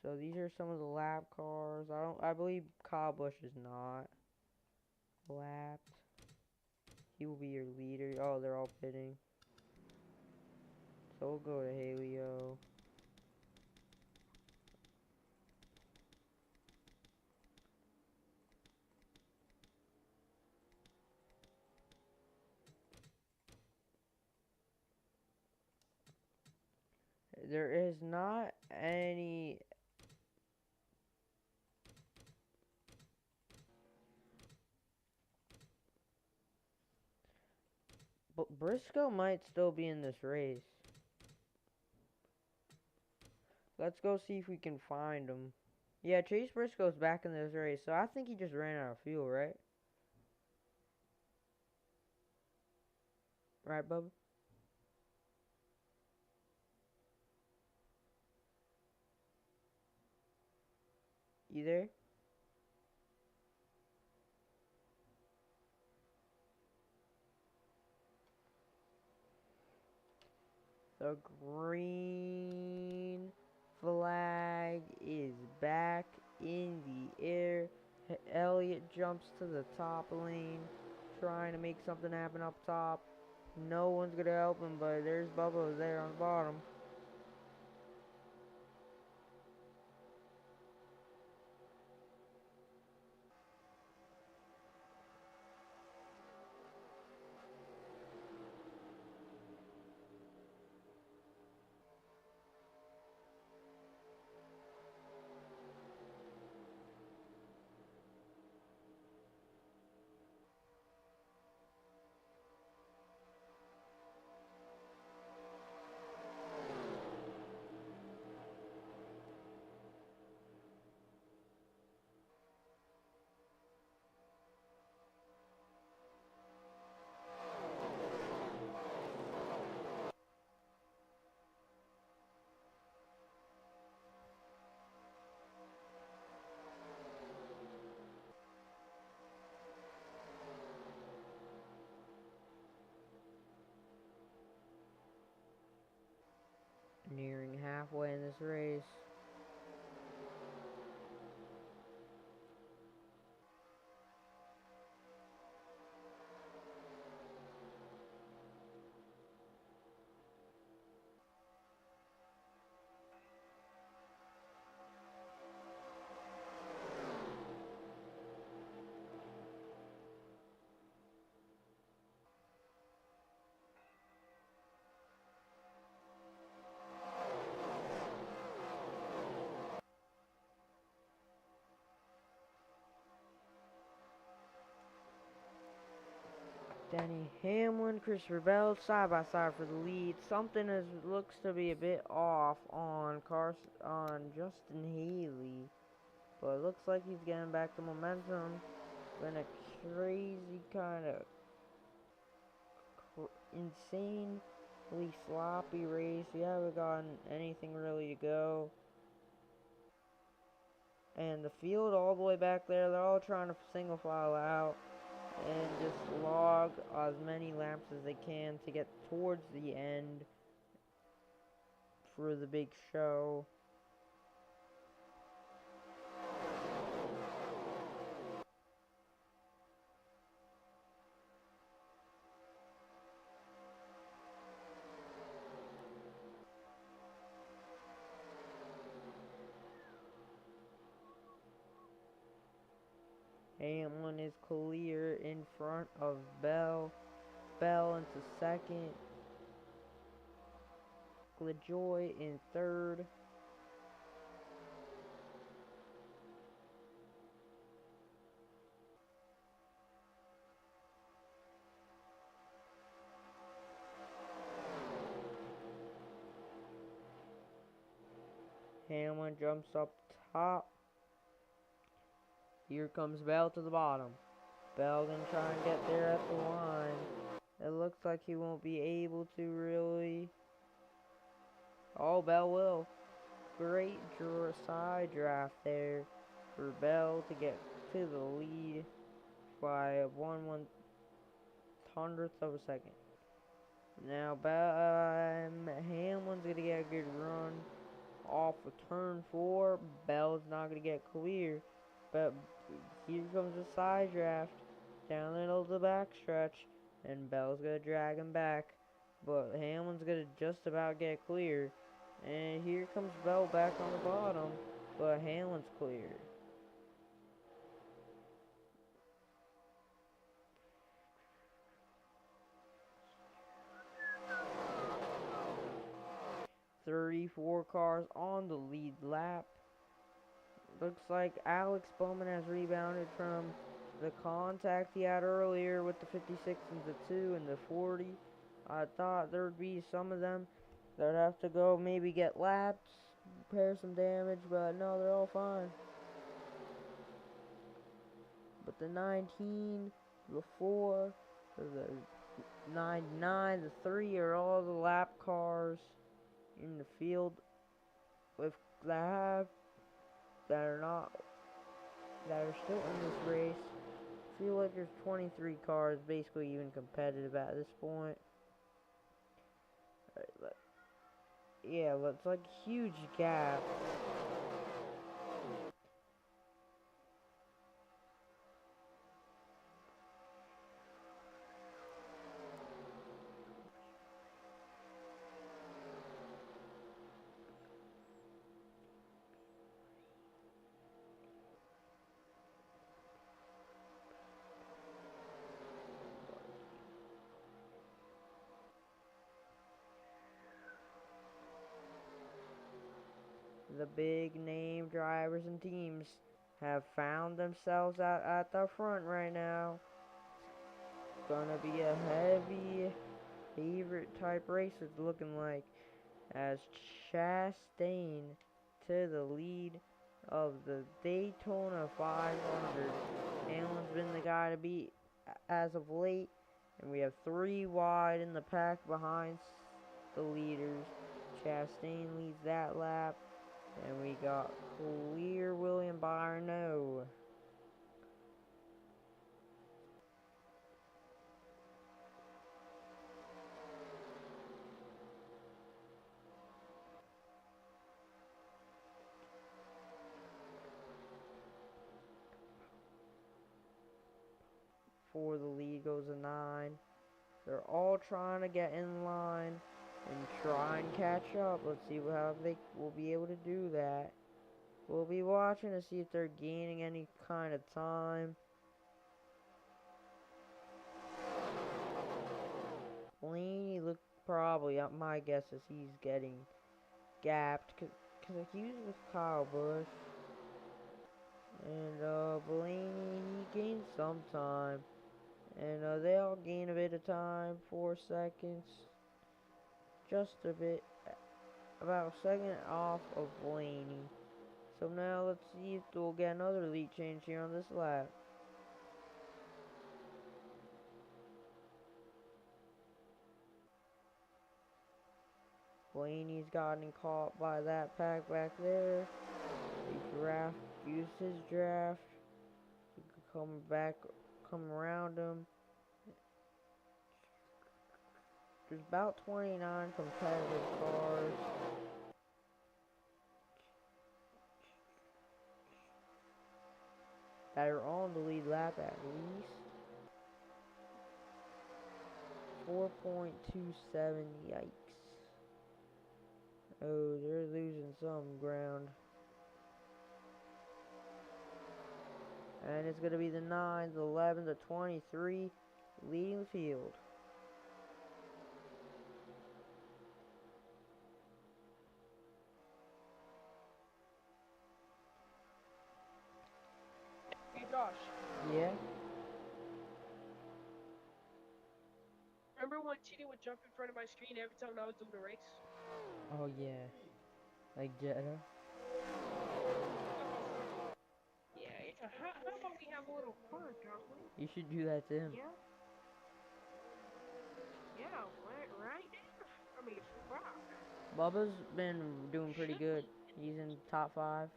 So these are some of the lap cars. I believe Kyle Busch is not lapped. He will be your leader. Oh, they're all pitting. So we'll go to Halio. There is not any. But Briscoe might still be in this race. Let's go see if we can find him. Yeah, Chase Briscoe's back in this race, so I think he just ran out of fuel, right? Right, Bubba? You there? The green flag is back in the air. Elliott jumps to the top lane, trying to make something happen up top. No one's gonna help him, but there's Bubba there on the bottom. Nearing halfway in this race. Denny Hamlin, Christopher Bell, side by side for the lead. Something looks to be a bit off on Justin Haley, but it looks like he's getting back the momentum. Been a crazy kind of insanely sloppy race. We haven't gotten anything really to go. And the field all the way back there, they're all trying to single file out and just log as many laps as they can to get towards the end for the big show. Hamlin is clear in front of Bell. Bell into second. LaJoy in third. Hamlin jumps up top. Here comes Bell to the bottom. Bell gonna try and get there at the line. It looks like he won't be able to really. Oh, Bell will. Great side draft there for Bell to get to the lead by 1/100th of a second. Now Hamlin's gonna get a good run off of turn 4. Bell's not gonna get clear, but here comes the side draft down the middle of the backstretch, and Bell's gonna drag him back, but Hamlin's gonna just about get clear. And here comes Bell back on the bottom, but Hamlin's clear. "34 cars on the lead lap. Looks like Alex Bowman has rebounded from the contact he had earlier with the 56 and the 2 and the 40. I thought there would be some of them that would have to go maybe get laps, repair some damage, but no, they're all fine. But the 19, the 4, the 99, the 3 are all the lap cars in the field with that are still in this race. I feel like there's 23 cars basically even competitive at this point. Yeah, it's like a huge gap. The big name drivers and teams have found themselves out at the front right now. It's gonna be a heavy favorite type race, it's looking like, as Chastain to the lead of the Daytona 500. Hamlin's been the guy to beat as of late, and we have 3 wide in the pack behind the leaders. Chastain leads that lap, and we got clear William Byron. No. before the lead goes to 9. They're all trying to get in line and try and catch up. Let's see how they will be able to do that. We'll be watching to see if they're gaining any kind of time. Blaney look probably, my guess is he's getting gapped because he was with Kyle Busch. And Blaney, he gained some time. And they all gain a bit of time, 4 seconds. Just a bit, about a second off of Blaney. So now let's see if we'll get another lead change here on this lap. Blaney's gotten caught by that pack back there. He used his draft. He could come around him. There's about 29 competitive cars. That are on the lead lap at least. 4.27, yikes. Oh, they're losing some ground. And it's going to be the 9, the 11, the 23 leading the field. Hey Josh, Yeah? remember when Tini would jump in front of my screen every time I was doing a race? Oh, yeah. Like Jetta. Yeah, yeah. How about we have a little fun, Jocelyn? You should do that to him. Yeah? Yeah, right? I mean, wow. Bubba's been doing pretty Should good. we? He's in top 5.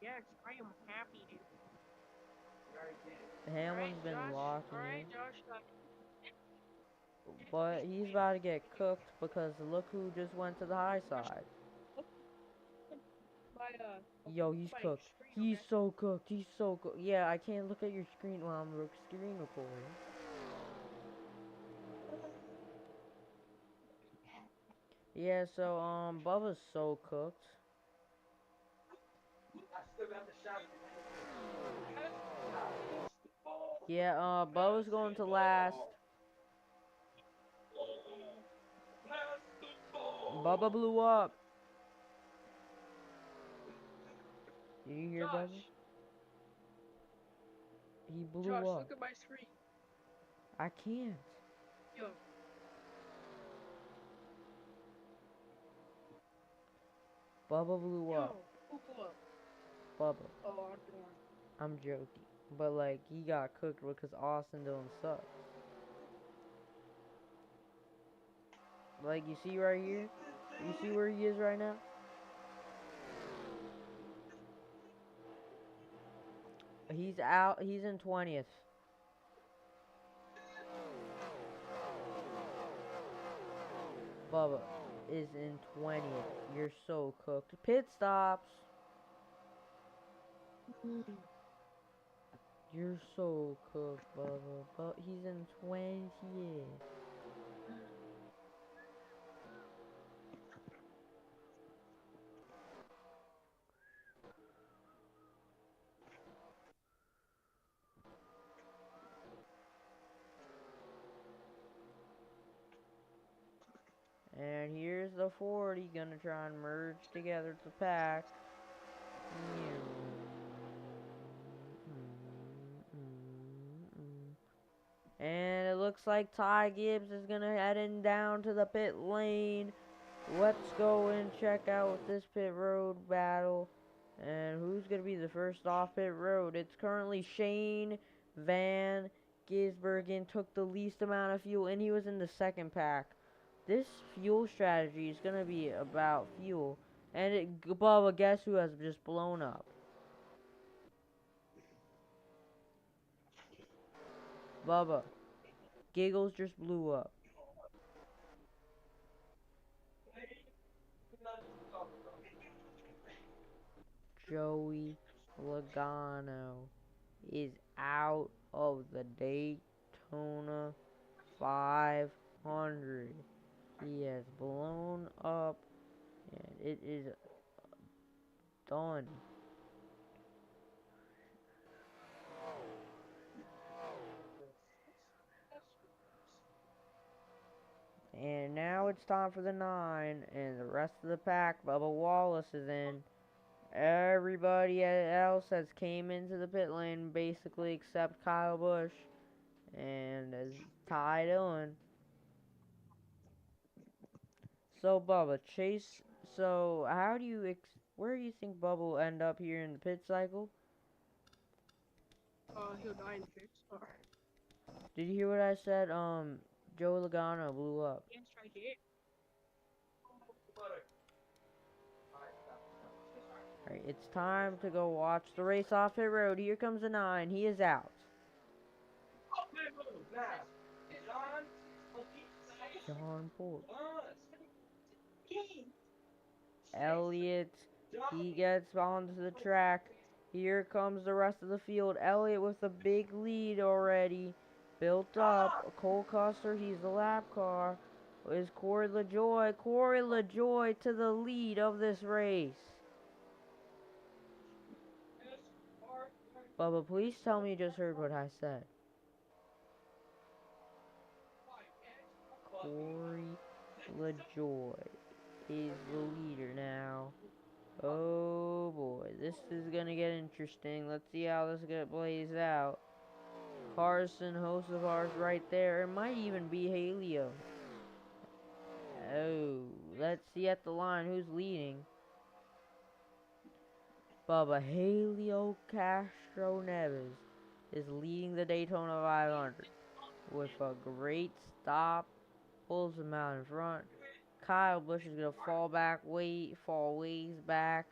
Yes, I am happy to. Hamlin's been locking Alright, in. Josh. But he's about to get cooked because look who just went to the high side. My, Yo, he's my cooked. screen, He's okay? so cooked. He's so cooked. Yeah, I can't look at your screen while I'm screen recording. Yeah, so, Bubba's so cooked. Yeah, Bubba's going to last. Bubba blew up. Do you hear Bubba? Josh, He blew Josh, up. look at my screen. I can't. Yo, Bubba blew up. who blew up? Bubba. Oh, I'm done. I'm joking. But, like, he got cooked because Austin Dillon sucks. Like, you see right here? You see where he is right now? He's out. He's in 20th. Bubba is in 20th. You're so cooked. Pit stops. You're so cooked, Bubba. But he's in 20th. And here's the 40 gonna try and merge together the pack. And it looks like Ty Gibbs is gonna heading down to the pit lane. Let's go and check out this pit road battle. And who's gonna be the first off pit road? It's currently Shane Van Gisbergen took the least amount of fuel, and he was in the second pack. This fuel strategy is gonna be about fuel. And Bubba, guess who has just blown up? Bubba. Giggles just blew up. Joey Logano is out of the Daytona 500. He has blown up, and it is done. And now it's time for the 9, and the rest of the pack. Bubba Wallace is in. Everybody else has came into the pit lane basically except Kyle Busch and Ty Dillon. So Bubba, Chase. So how do you where do you think Bubba will end up here in the pit cycle? He'll die in the fix. Or Did you hear what I said? Joe Logano blew up. yes, right here. Alright, it's time to go watch the race off pit road. Here comes the 9. He is out. John Ford. Elliott, he gets onto the track. Here comes the rest of the field. Elliott with a big lead already. Built up. Cole Custer, he's the lap car. Is Corey LaJoy. Corey LaJoy to the lead of this race. Bubba, please tell me you just heard what I said. Corey LaJoy is the leader now. Oh boy, this is gonna get interesting. Let's see how this plays out. Carson, host of ours, right there. It might even be Halio. Oh, let's see at the line who's leading. Bubba, Halio Castro Neves is leading the Daytona 500 with a great stop. Pulls him out in front. Kyle Busch is gonna fall ways back.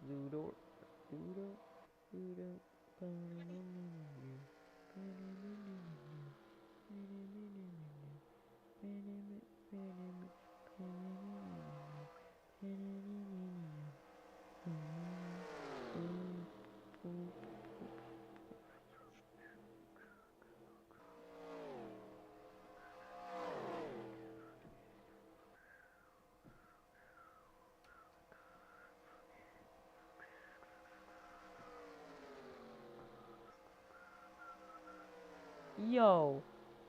Ludo, Ludo, Ludo. Yo,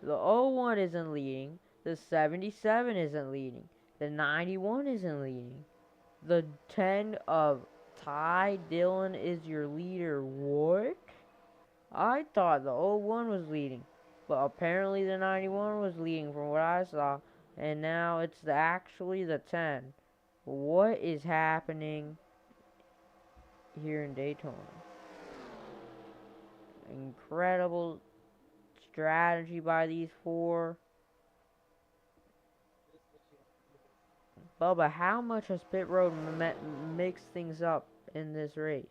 the 01 isn't leading. The 77 isn't leading. The 91 isn't leading. The 10 of Ty Dillon is your leader. What? I thought the 01 was leading. But apparently the 91 was leading from what I saw. And now it's actually the 10. What is happening here in Daytona? Incredible strategy by these four. Bubba, how much has pit road mixed things up in this race?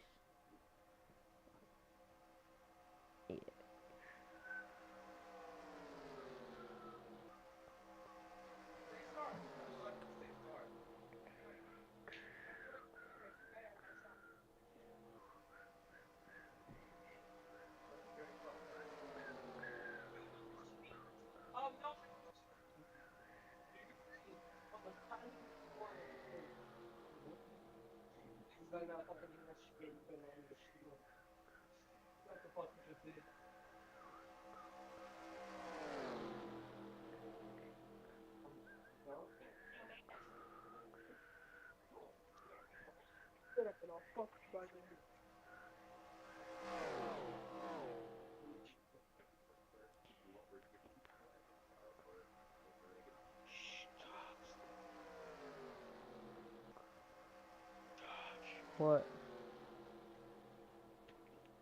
What?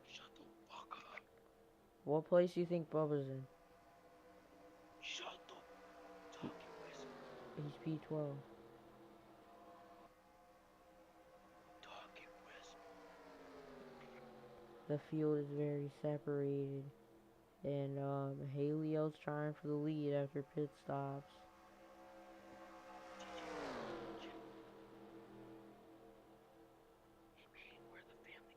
Shut the fuck up. What place do you think Bubba's in? Shut the talking whisper. He's P12. Talking whisper. The field is very separated. And Halio's trying for the lead after pit stops. Hey man, where the family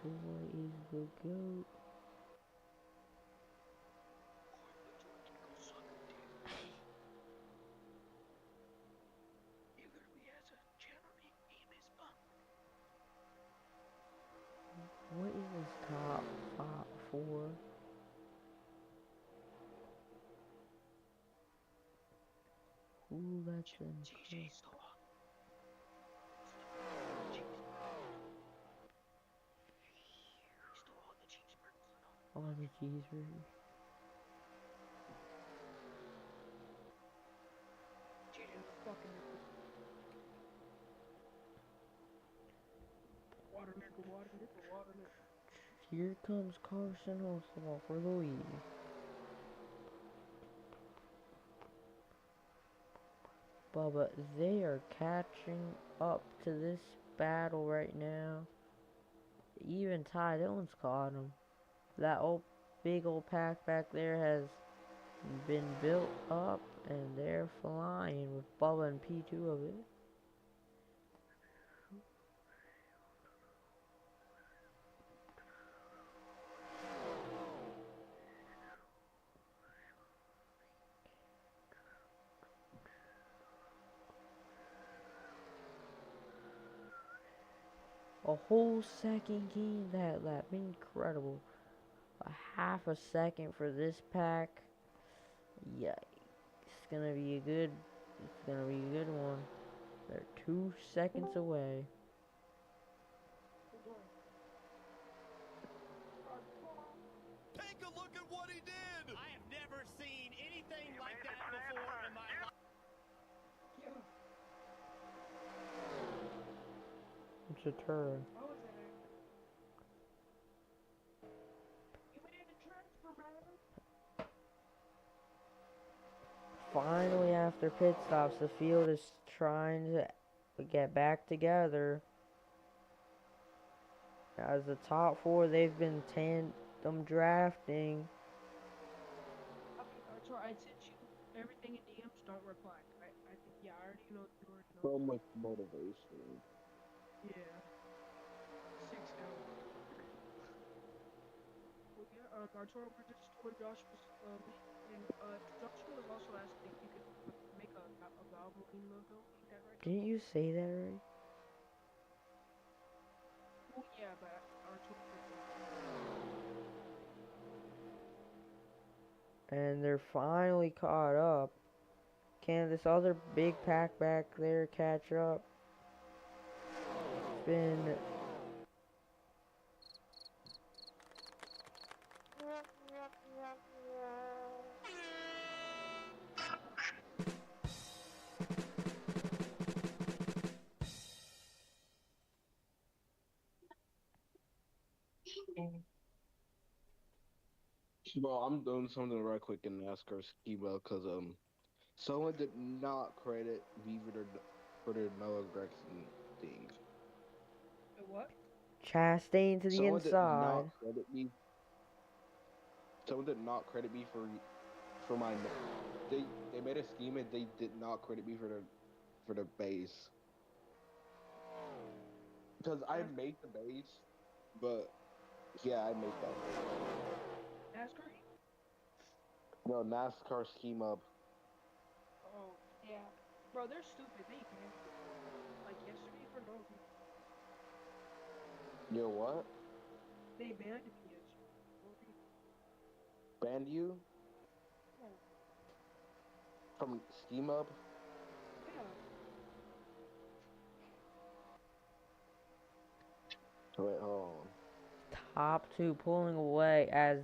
boy is the goat. He literally has a channel name is What is his top five, four? Who let them TJ cook? Sloan. He stole all the cheeseburgers. All the cheeseburgers. TJ was fucking water nickel, water nickel, water nickel. Here comes Carson Hosteval for the lead. Bubba, they are catching up to this battle right now. Even Ty Dillon's caught him. That old big old pack back there has been built up and they're flying with Bubba and P2 of it. A whole second gain that lap. Incredible. A half a second for this pack. Yikes. It's gonna be a good one. They're 2 seconds away. Take a look at what he did! I have never seen anything like that before in my life. It's a turn. How was that? You made a transfer, man. Finally, after pit stops, the field is trying to get back together. As the top four, they've been tandem drafting. Okay, Artur, I sent you everything in DMs. Don't reply. I think, yeah, I already know. You already know. So much motivation. Yeah. 6 L. Well, yeah, Artur, we're just doing Joshua's league, and Joshua was also asking if you could make a Vavoline logo. Ain't that right? Didn't you say that right? Well, yeah, but Artur could. And they're finally caught up. Can this other big pack back there catch up? It's been Bro, I'm doing something right quick in NASCAR schema because someone did not credit me for their Noah Gregson thing. What? Chastain to the Someone did not inside. credit me. Someone did not credit me for my. They made a scheme and they did not credit me for the base because I made the base, but yeah, I made that base. NASCAR? No NASCAR scheme up. Oh, yeah. Bro, they're stupid. They banned me. Like yesterday for no reason. You know what? They banned me yesterday for no reason. Banned you Oh, from scheme up? yeah. Wait, hold on. Top two pulling away as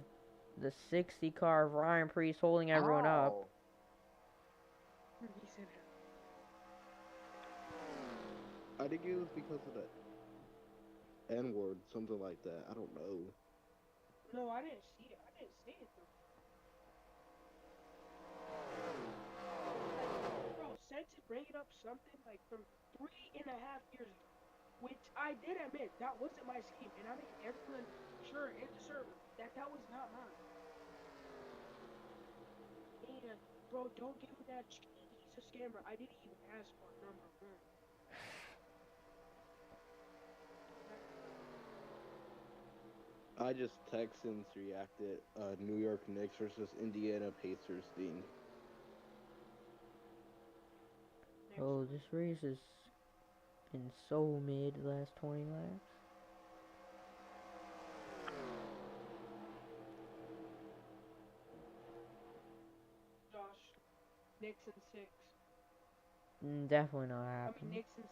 the 60 car of Ryan Preece holding everyone up. How? He said, I think it was because of the N word, something like that. I don't know. no, I didn't see it. I didn't say it though. Like, bro, said to bring it up something like from 3.5 years ago, which I did admit that wasn't my scheme, and I made everyone sure in the server that that was not mine. And bro, don't give him that shit. He's a scammer. I didn't even ask for it, number one. I just Texans reacted. New York Knicks versus Indiana Pacers thing. Oh, this race has been so mid the last 20 laps. Josh, Knicks in 6. Definitely not I mean, happening. Knicks in 7.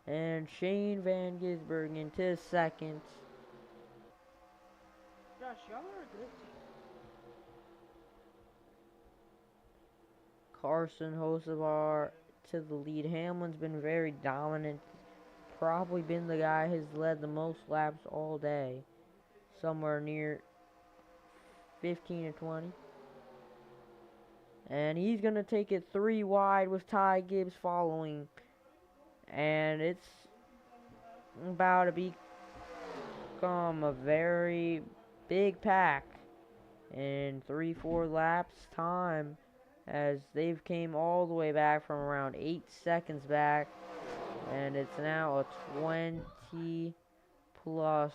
And Shane Van Gisbergen into second. Josh, y'all are a good team. Carson Hocevar to the lead. Hamlin's been very dominant. Probably been the guy who's led the most laps all day. Somewhere near 15 or 20. And he's going to take it 3 wide with Ty Gibbs following. And it's about to become a very big pack in 3-4 laps time, as they've came all the way back from around 8 seconds back, and it's now a 20 plus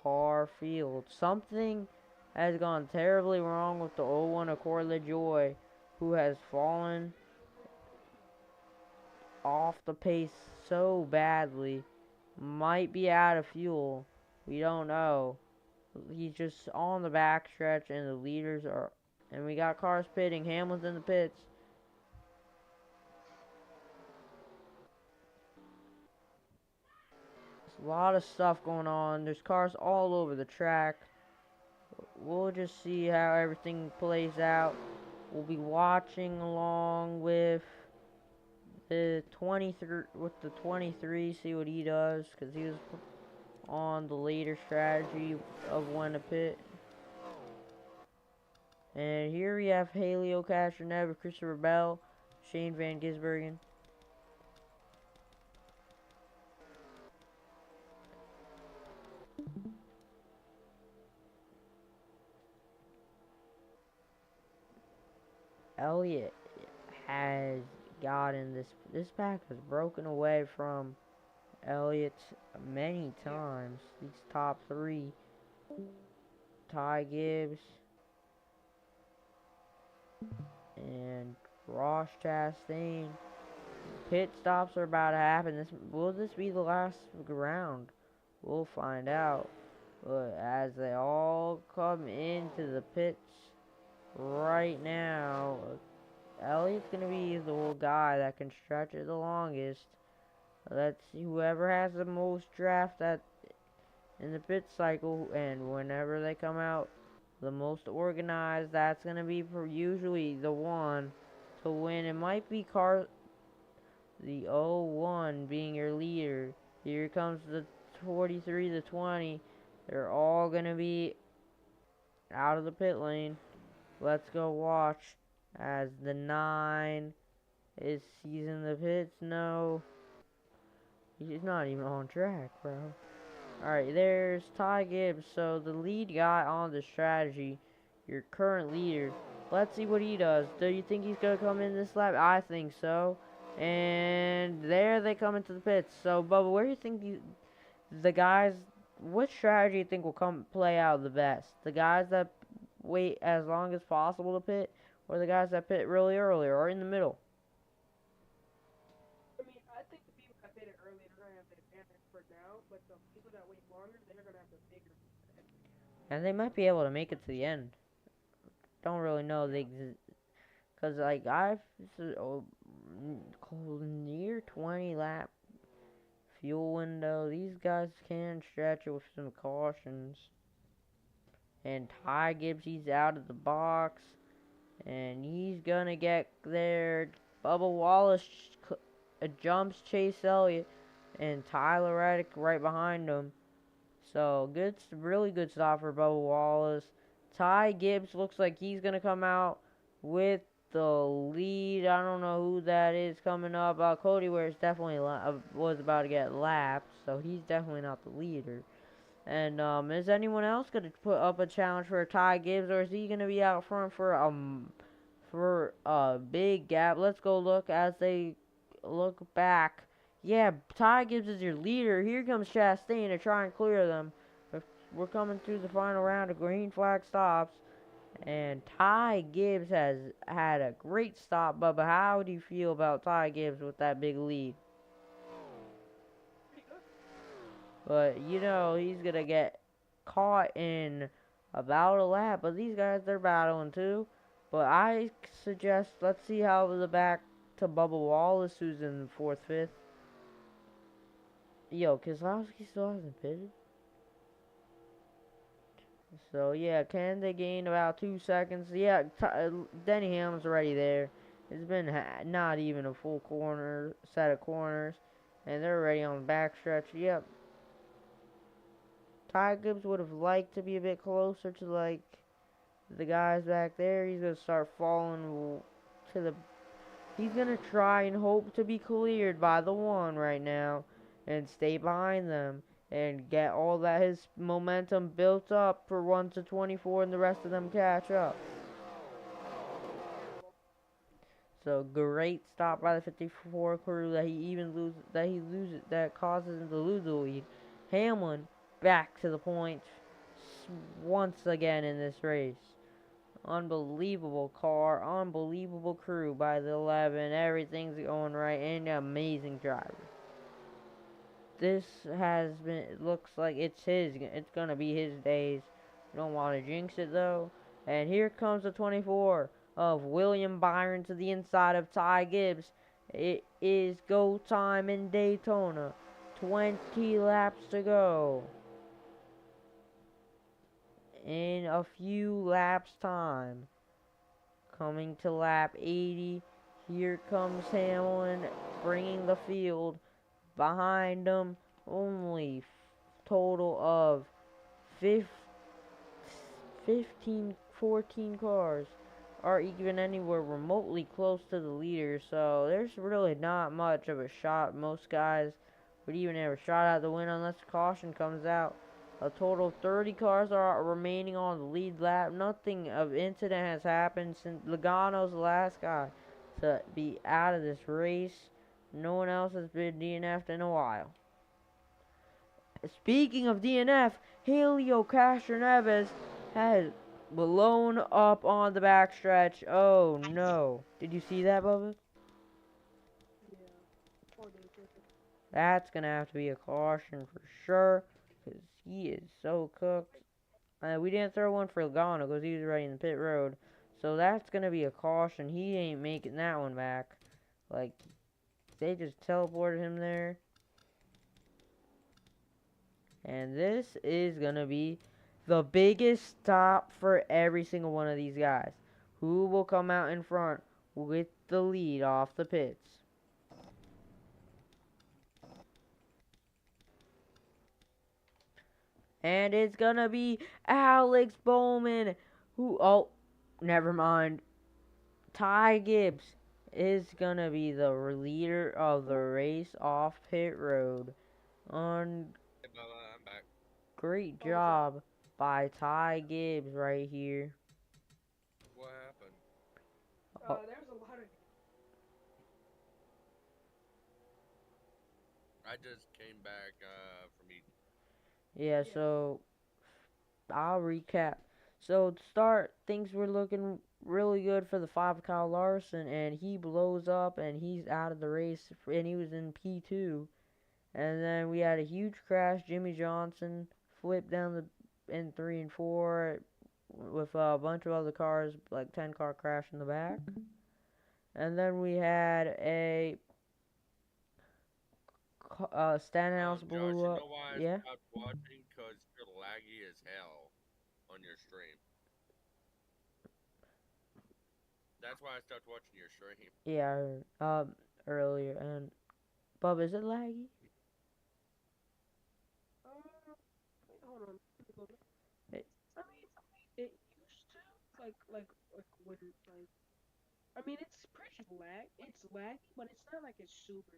car field. Something has gone terribly wrong with the 01 Accord LaJoy, who has fallen off the pace so badly. Might be out of fuel. We don't know. He's just on the backstretch, and the leaders are. And we got cars pitting. Hamlin's in the pits. There's a lot of stuff going on. There's cars all over the track. We'll just see how everything plays out. We'll be watching along with the 23, see what he does, because he was on the later strategy of when to pit. And here we have Helio Castroneva, Christopher Bell, Shane Van Gisbergen. Elliott has gotten this pack has broken away from Elliott many times. These top 3. Ty Gibbs and Ross Chastain. Pit stops are about to happen. Will this be the last round? We'll find out. But as they all come into the pits right now, Elliott's gonna be the guy that can stretch it the longest. Let's see whoever has the most draft in the pit cycle, and whenever they come out the most organized, that's gonna be usually the one to win. It might be the 01 being your leader. Here comes the 43, the 20. They're all gonna be out of the pit lane. Let's go watch as the 9 he's in the pits. No, he's not even on track, bro. Alright, there's Ty Gibbs. So the lead guy on the strategy, your current leader. Let's see what he does. Do you think he's going to come in this lap? I think so. And there they come into the pits. So, Bubba, where do you think the guys, what strategy do you think will play out the best? The guys that wait as long as possible to pit, or the guys that pit really early, or in the middle? I mean, I think the people that made it early are gonna have the advantage for now, but the people that wait longer, they're gonna have the bigger advantage. And they might be able to make it to the end. Don't really know because like near 20 lap fuel window. These guys can stretch it with some cautions. And Ty Gibbs, he's out of the box, and he's gonna get there. Bubba Wallace jumps Chase Elliott, and Tyler Reddick right behind him. So really good stop for Bubba Wallace. Ty Gibbs looks like he's gonna come out with the lead. I don't know who that is coming up. Cody Ware's definitely was about to get lapped, so he's definitely not the leader. And is anyone else gonna put up a challenge for Ty Gibbs, or is he gonna be out front for a big gap? Let's go look as they look back. Yeah, Ty Gibbs is your leader. Here comes Chastain to try and clear them. But we're coming through the final round of green flag stops. And Ty Gibbs has had a great stop, Bubba. How do you feel about Ty Gibbs with that big lead? Pretty good. But he's gonna get caught in about a lap. But these guys, they're battling too. But I suggest let's see how the back to Bubba Wallace, who's in fourth, fifth. Yo, Keselowski still hasn't pitted. So yeah, can they gain about 2 seconds? Yeah, Denny Hamlin's already there. It's been not even a full corner set of corners, and they're already on the backstretch. Yep, Ty Gibbs would have liked to be a bit closer to like the guys back there. He's gonna start falling to the. He's gonna try and hope to be cleared by the one right now, and stay behind them and get all that his momentum built up for 1 to 24, and the rest of them catch up. So great stop by the 54 crew that causes him to lose the lead. Hamlin back to the point once again in this race. Unbelievable car, unbelievable crew by the 11. Everything's going right, and amazing driver. This has been, it looks like it's gonna be his days. Don't want to jinx it though. And here comes the 24 of William Byron to the inside of Ty Gibbs. It is go time in Daytona. 20 laps to go. In a few laps time. Coming to lap 80. Here comes Hamlin bringing the field. Behind him, only total of 15, 14 cars are even anywhere remotely close to the leader. So there's really not much of a shot. Most guys would even have a shot at the win unless caution comes out. A total of 30 cars are remaining on the lead lap. Nothing of incident has happened since Logano's the last guy to be out of this race. No one else has been DNF'd in a while. Speaking of DNF, Helio Castroneves has blown up on the backstretch. Oh no. Did you see that, Bubba? Yeah. Poor Daytona. That's going to have to be a caution for sure. Because he is so cooked. We didn't throw one for Logano because he was already in the pit road. So that's going to be a caution. He ain't making that one back. Like, they just teleported him there. And this is going to be the biggest stop for every single one of these guys. Who will come out in front with the lead off the pits? And it's going to be Alex Bowman. Oh, never mind. Ty Gibbs is going to be the leader of the race off pit road. On Hey, Bubba, I'm back. great Oh, what's up? job by Ty Gibbs right here. What happened? There's a lot of. I just came back from eating. Yeah, Yeah. so I'll recap. So to start, things were looking really good for the 5 Kyle Larson, and he blows up and he's out of the race, and he was in P2. And then we had a huge crash. Jimmy Johnson flipped down in 3 and 4 with a bunch of other cars, like 10-car crash in the back. And then we had a Stenhouse Josh, blew you up. know why I Yeah, stopped watching? Because you're laggy as hell on your stream. That's why I stopped watching your stream. yeah, I heard, earlier. And Bub, is it laggy? Wait, hold on. Let me go back. It, I mean, it used to like when like. I mean, it's pretty lag. It's laggy, but it's not like it's super.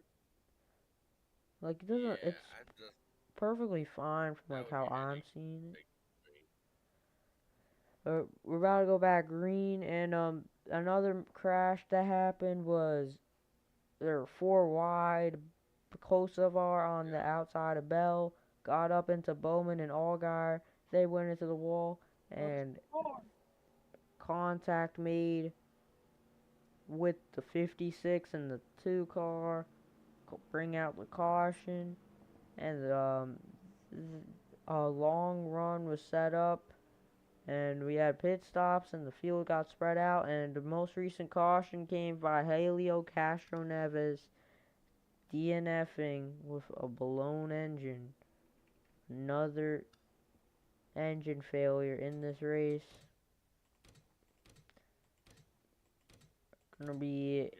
like it doesn't. Yeah, It's I just perfectly fine from that like would how be I'm headache. seeing it. Take me. We're about to go back green, and another crash that happened was they're 4 wide. Kosovar on the outside of Bell got up into Bowman and Allgaier. They went into the wall and contact made with the 56 and the 2 car. Bring out the caution, and a long run was set up, and we had pit stops, and the field got spread out, and the most recent caution came by Helio Castro Neves, DNFing with a blown engine. Another engine failure in this race. Gonna be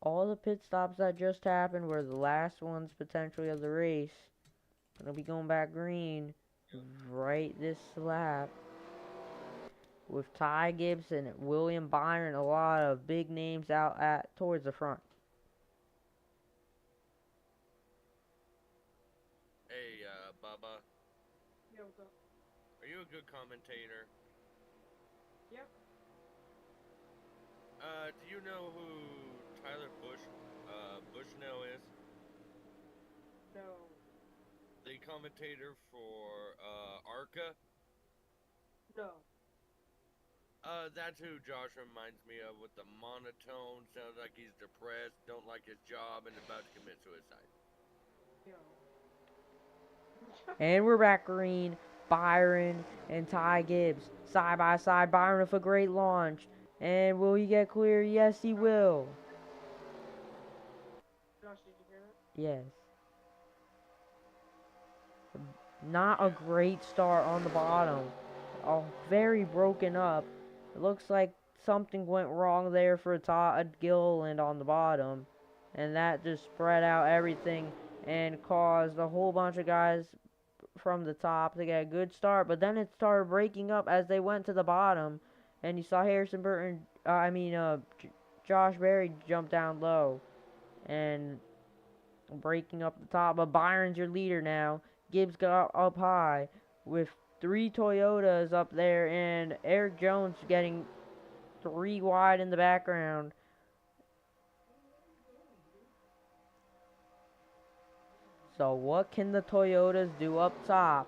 all the pit stops that just happened were the last ones potentially of the race. Gonna be going back green right this lap with Ty Gibson, William Byron, a lot of big names out at towards the front. Hey, Bubba. Yeah, what's up? Are you a good commentator? Yep. Do you know who Tyler Bushnell is? No. The commentator for, ARCA? No. That's who Josh reminds me of, with the monotone, sounds like he's depressed, don't like his job, and about to commit suicide. Yeah. And we're back green. Byron and Ty Gibbs side by side. Byron with a great launch. And will he get clear? Yes, he will. Josh, did you hear that? Yes. Not a great start on the bottom. Oh, very broken up. It looks like something went wrong there for Todd Gilliland on the bottom. And that just spread out everything and caused a whole bunch of guys from the top to get a good start. But then it started breaking up as they went to the bottom. And you saw Harrison Burton, Josh Berry jump down low. And breaking up the top. But Byron's your leader now. Gibbs got up high with 3 Toyotas up there, and Eric Jones getting 3 wide in the background. So what can the Toyotas do up top?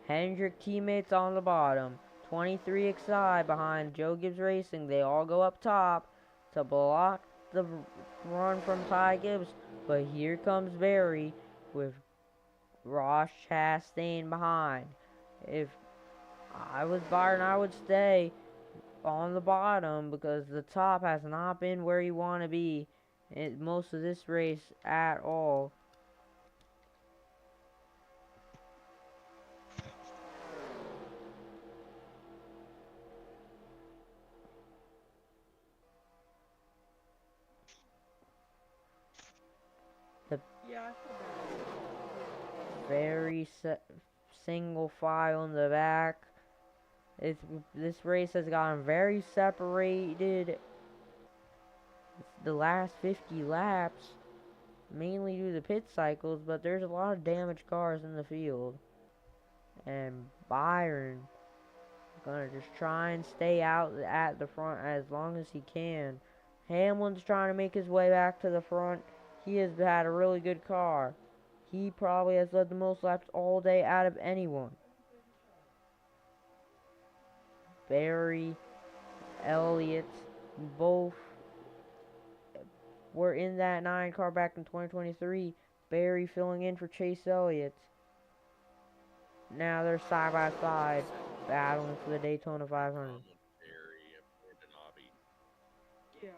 Hendrick teammates on the bottom. 23 XI behind Joe Gibbs Racing. They all go up top to block the run from Ty Gibbs. But here comes Berry with Ross Chastain behind. If I was Byron, I would stay on the bottom because the top has not been where you want to be in most of this race at all. Yeah, I feel bad. Very single file in the back. This race has gotten very separated. The last 50 laps, mainly due to pit cycles, but there's a lot of damaged cars in the field. And Byron gonna just try and stay out at the front as long as he can. Hamlin's trying to make his way back to the front. He has had a really good car. He probably has led the most laps all day out of anyone. Barry, Elliott, both were in that 9 car back in 2023. Barry filling in for Chase Elliott. Now they're side by side, battling for the Daytona 500. Yeah.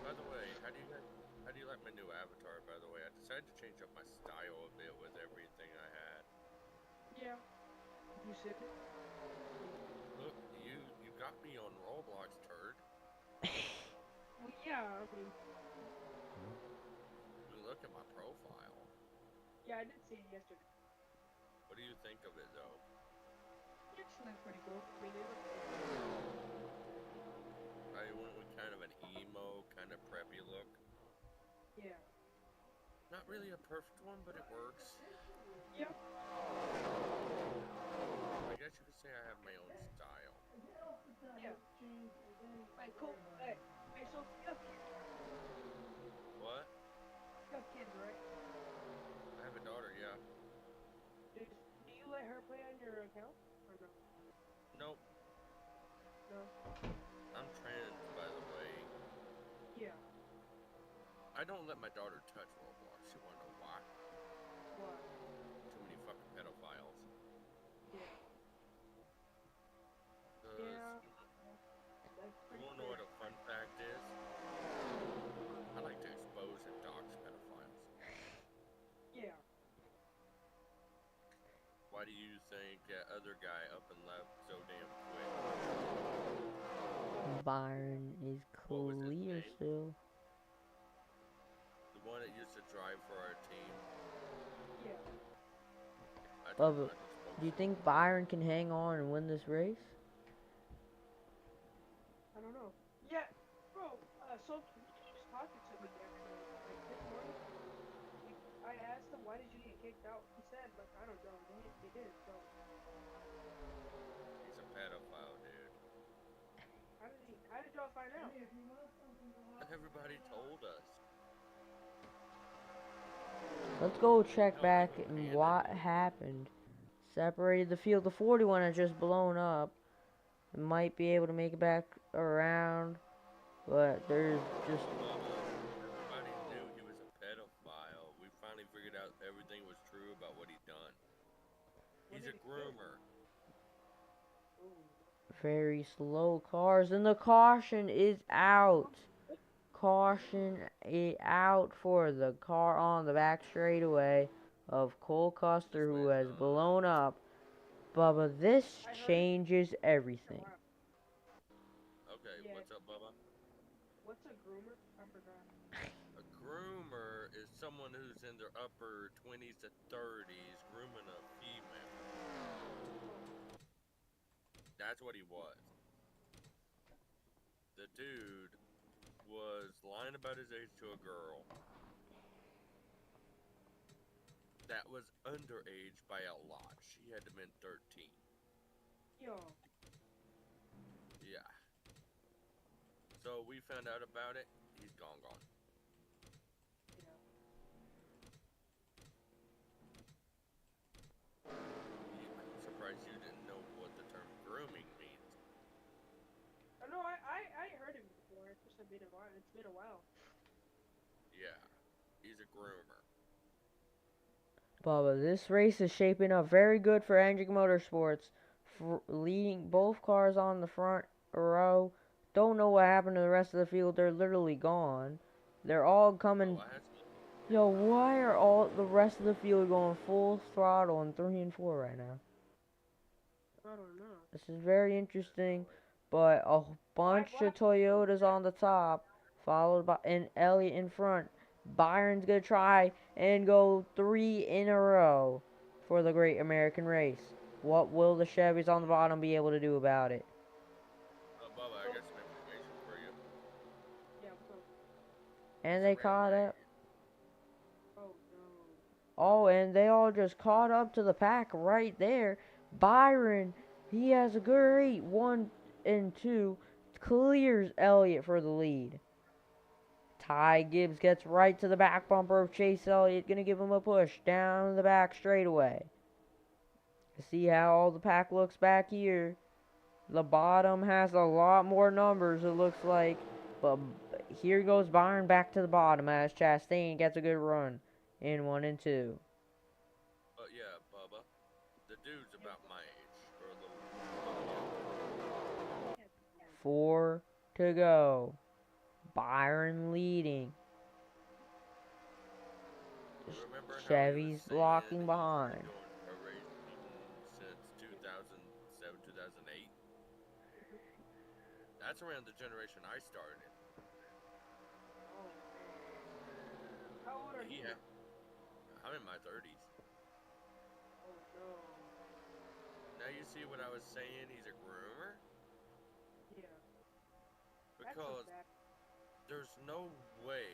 By the way, how do you like my new avatar, by the way? I decided to change up my style a bit with everything I had. Yeah. You said it. Look, you got me on Roblox, turd. Well, yeah, I mean, You look at my profile. yeah, I did see it yesterday. What do you think of it, though? It just looks pretty cool. I mean, it looks I went with kind of an emo, kind of preppy look. Yeah. Not really a perfect one, but it works. Yep. I guess guess you could say I have my own style. Yeah. Like cool. Hey, so you have kids, What? you have kids, right? I have a daughter, yeah. Do you let her play on your account or no? Nope. No. I'm trans, by the way. Yeah. I don't let my daughter touch Roblox. You wanna know why? Why? Too many fucking pedophiles. Yeah. Cause Yeah. That's you pretty wanna know clear. what a fun fact is? I like to expose and dox pedophiles. Yeah. Why do you think that other guy up and left so damn quick? Byron is What was his clear name? still. The one that used to drive for our team. Yeah. I told him Bubba, I'd expose do you him. think Byron can hang on and win this race? I don't know. Yeah, bro. So he was talking to me actually, like this morning. Like I asked him, why did you get kicked out? He said, like I don't know. They didn't tell me. He's a pedophile, dude. How did he? How did y'all find out? Everybody told us. Let's go check Don't back even and panic. what happened. Separated the field. The 41 has just blown up. It might be able to make it back around, but there's just Bubba, everybody knew he was a pedophile. We finally figured out everything was true about what he'd done. What He's did a he do? groomer. Oh, very slow cars, and the caution is out. Caution out for the car on the back straightaway of Cole This Custer, way who is has done. blown up. Bubba, this I heard it. changes It's been a everything. while. Okay, Yeah. what's up, Bubba? What's a groomer? I forgot. A groomer is someone who's in their upper 20s to 30s grooming a female. Oh. That's what he was. The dude was lying about his age to a girl that was underage by a lot. She had to been 13. Yo. Yeah. So we found out about it. He's gone. Yeah. I'm surprised you didn't know what the term grooming means. No, I heard it before. It's just been a while. It's been a while. Yeah. He's a groomer. Bubba, this race is shaping up very good for Hendrick Motorsports. Leading both cars on the front row. Don't know what happened to the rest of the field. They're literally gone. They're all Oh, coming. I had some. Yo, why are all the rest of the field going full throttle in 3 and 4 right now? I don't know. This is very interesting, but a Why? bunch What? of Toyotas on the top, followed by and Elliott in front. Byron's gonna try and go 3 in a row for the Great American Race. What will the Chevys on the bottom be able to do about it? Bubba, I So got some information for you. yeah. What's up? And He's they around caught my up. age. Oh no. Oh, and they all just caught up to the pack right there. Byron, he has a great 1 and 2, clears Elliott for the lead. Ty Gibbs gets right to the back bumper of Chase Elliott, gonna give him a push down the back straightaway. See how all the pack looks back here. The bottom has a lot more numbers, it looks like. But here goes Byron back to the bottom as Chastain gets a good run in 1 and 2. But yeah, Bubba, the dude's about my age, or a little younger. 4 to go. Byron leading. Remember how he was Chevy's saying locking he's been behind. doing a racing since 2007, 2008? That's around the generation I started. Oh. How old are you Yeah, now? I'm in my 30s. Oh no. Now you see what I was saying? He's a groomer? Yeah. That's so Because sad. there's no way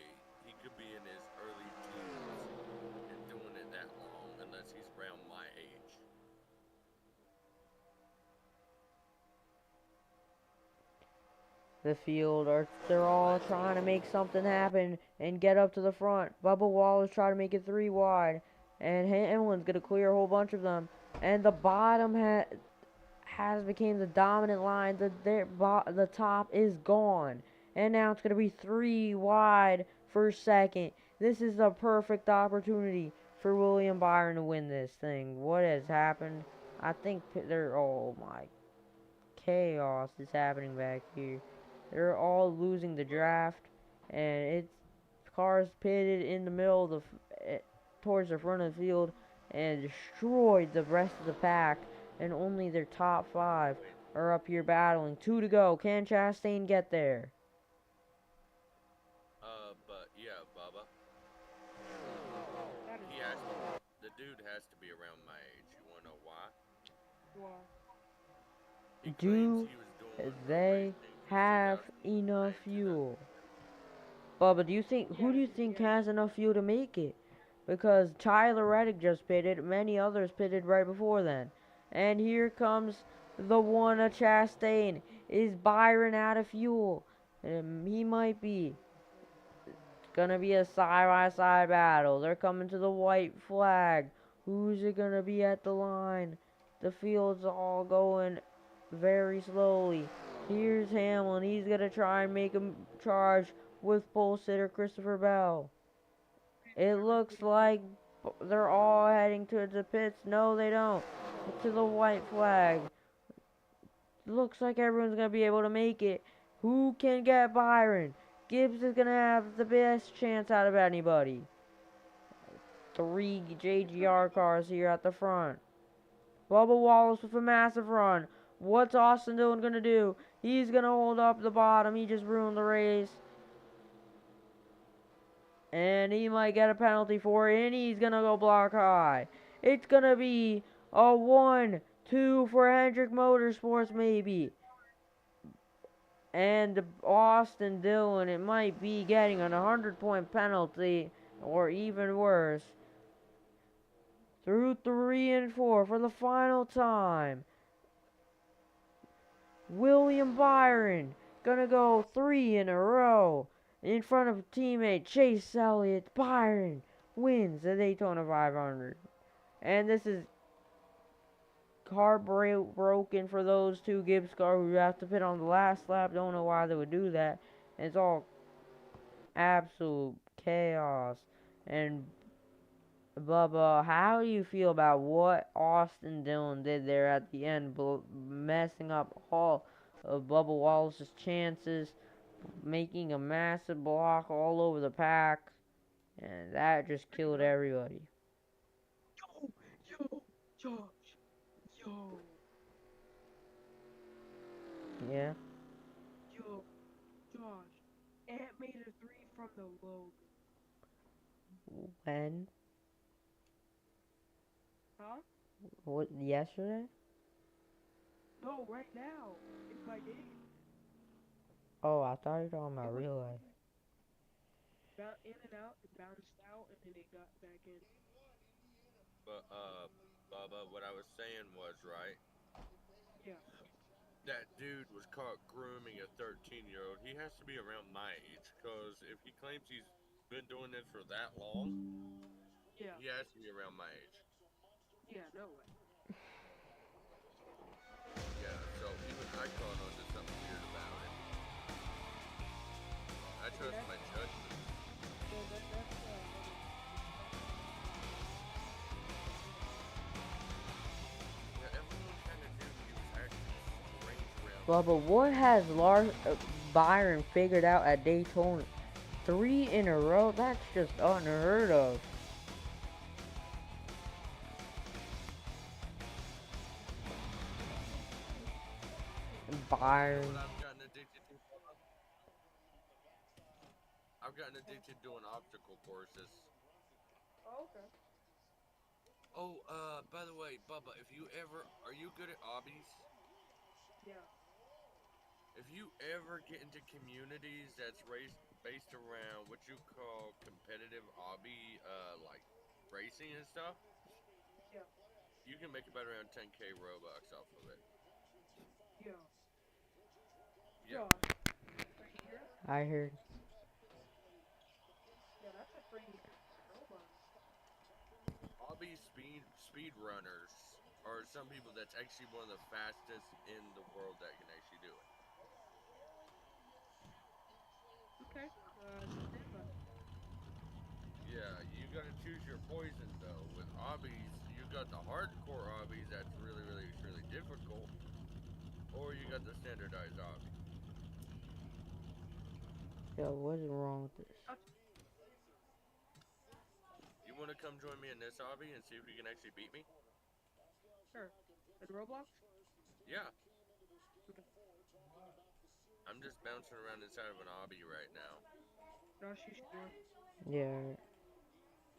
he could be in his early teens and doing it that long unless he's around my age. the field are they're all trying to make something happen and get up to the front. Bubba Wallace trying to make it 3 wide, and Hamlin's gonna clear a whole bunch of them. And the bottom has became the dominant line. The top is gone, and now it's gonna be 3 wide for second. This is the perfect opportunity for William Byron to win this thing. What has happened? I think they're oh my chaos is happening back here. They're all losing the draft, and it's cars pitted in the middle of towards the front of the field and destroyed the rest of the pack, and only their top 5 are up here battling. 2 to go. Can Chastain get there? But yeah, Bubba, That is he has to, the dude has to be around my age. You wanna know why? why. He claims Do he was doing they racing since have 2009 enough to fuel? Bubba, who do you think has enough fuel to make it? Because Tyler Reddick just pitted, many others pitted right before then. And here comes the one of Chastain. Is Byron out of fuel? He might be. It's gonna be a side-by-side battle. They're coming to the white flag. Who's it gonna be at the line? The field's all going very slowly. Here's Hamlin. He's gonna try and make a charge with pole sitter Christopher Bell. It looks like they're all heading to the pits. No, they don't. To the white flag. Looks like everyone's going to be able to make it. Who can get Byron? Gibbs is going to have the best chance out of anybody. 3 JGR cars here at the front. Bubba Wallace with a massive run. What's Austin Dillon going to do? He's going to hold up the bottom. He just ruined the race. And he might get a penalty for it, and he's gonna go block high. It's gonna be a 1-2 for Hendrick Motorsports, maybe. And Austin Dillon, it might be getting a 100-point penalty, or even worse. Through 3 and 4 for the final time. William Byron gonna go 3 in a row. In front of teammate Chase Elliott, Byron wins the Daytona 500. And this is heartbroken for those 2 Gibbs cars who have to pit on the last lap. Don't know why they would do that. And it's all absolute chaos. And Bubba, how do you feel about what Austin Dillon did there at the end, messing up all of Bubba Wallace's chances, making a massive block all over the pack, and that just killed everybody. Yo, Josh, yo, Yeah. yo, Josh. Ant made a 3 from the Logan. When? Huh? What, yesterday? No, right now. In my game. Oh, I thought you were talking about real life. In and out, it bounced out, and then it got back in. But Bubba, what I was saying was right. Yeah. That dude was caught grooming a 13-year-old. He has to be around my age, cause if he claims he's been doing this for that long, Yeah. he has to be around my age. Yeah, no way. Yeah, so even I caught on to something weird about it. I trust my judgment. So that's Yeah, everyone kind of knew he was acting strange around. Bubba, what has Byron figured out at Daytona? 3 in a row? That's just unheard of. Byron. You know what I've gotten addicted to? I've gotten addicted to doing obstacle courses. Oh, okay. Oh, by the way, Bubba, are you good at obbies? Yeah. If you ever get into communities that's based around what you call competitive obby, like racing and stuff, Yeah. you can make about around 10K Robux off of it. Yeah. Yeah. Josh, I heard. Yeah, that's a pretty robot. Hobby speed runners are some people that's actually one of the fastest in the world that can actually do it. Okay. Stand by. Yeah, you gotta choose your poison though. With obbies, you got the hardcore obbies that's really, really, extremely difficult, or you got the standardized obby. Yo, what's wrong with this? You wanna come join me in this obby and see if you can actually beat me? Sure. In Roblox? Yeah, Okay. I'm just bouncing around inside of an obby right now. Josh, you should join. Yeah.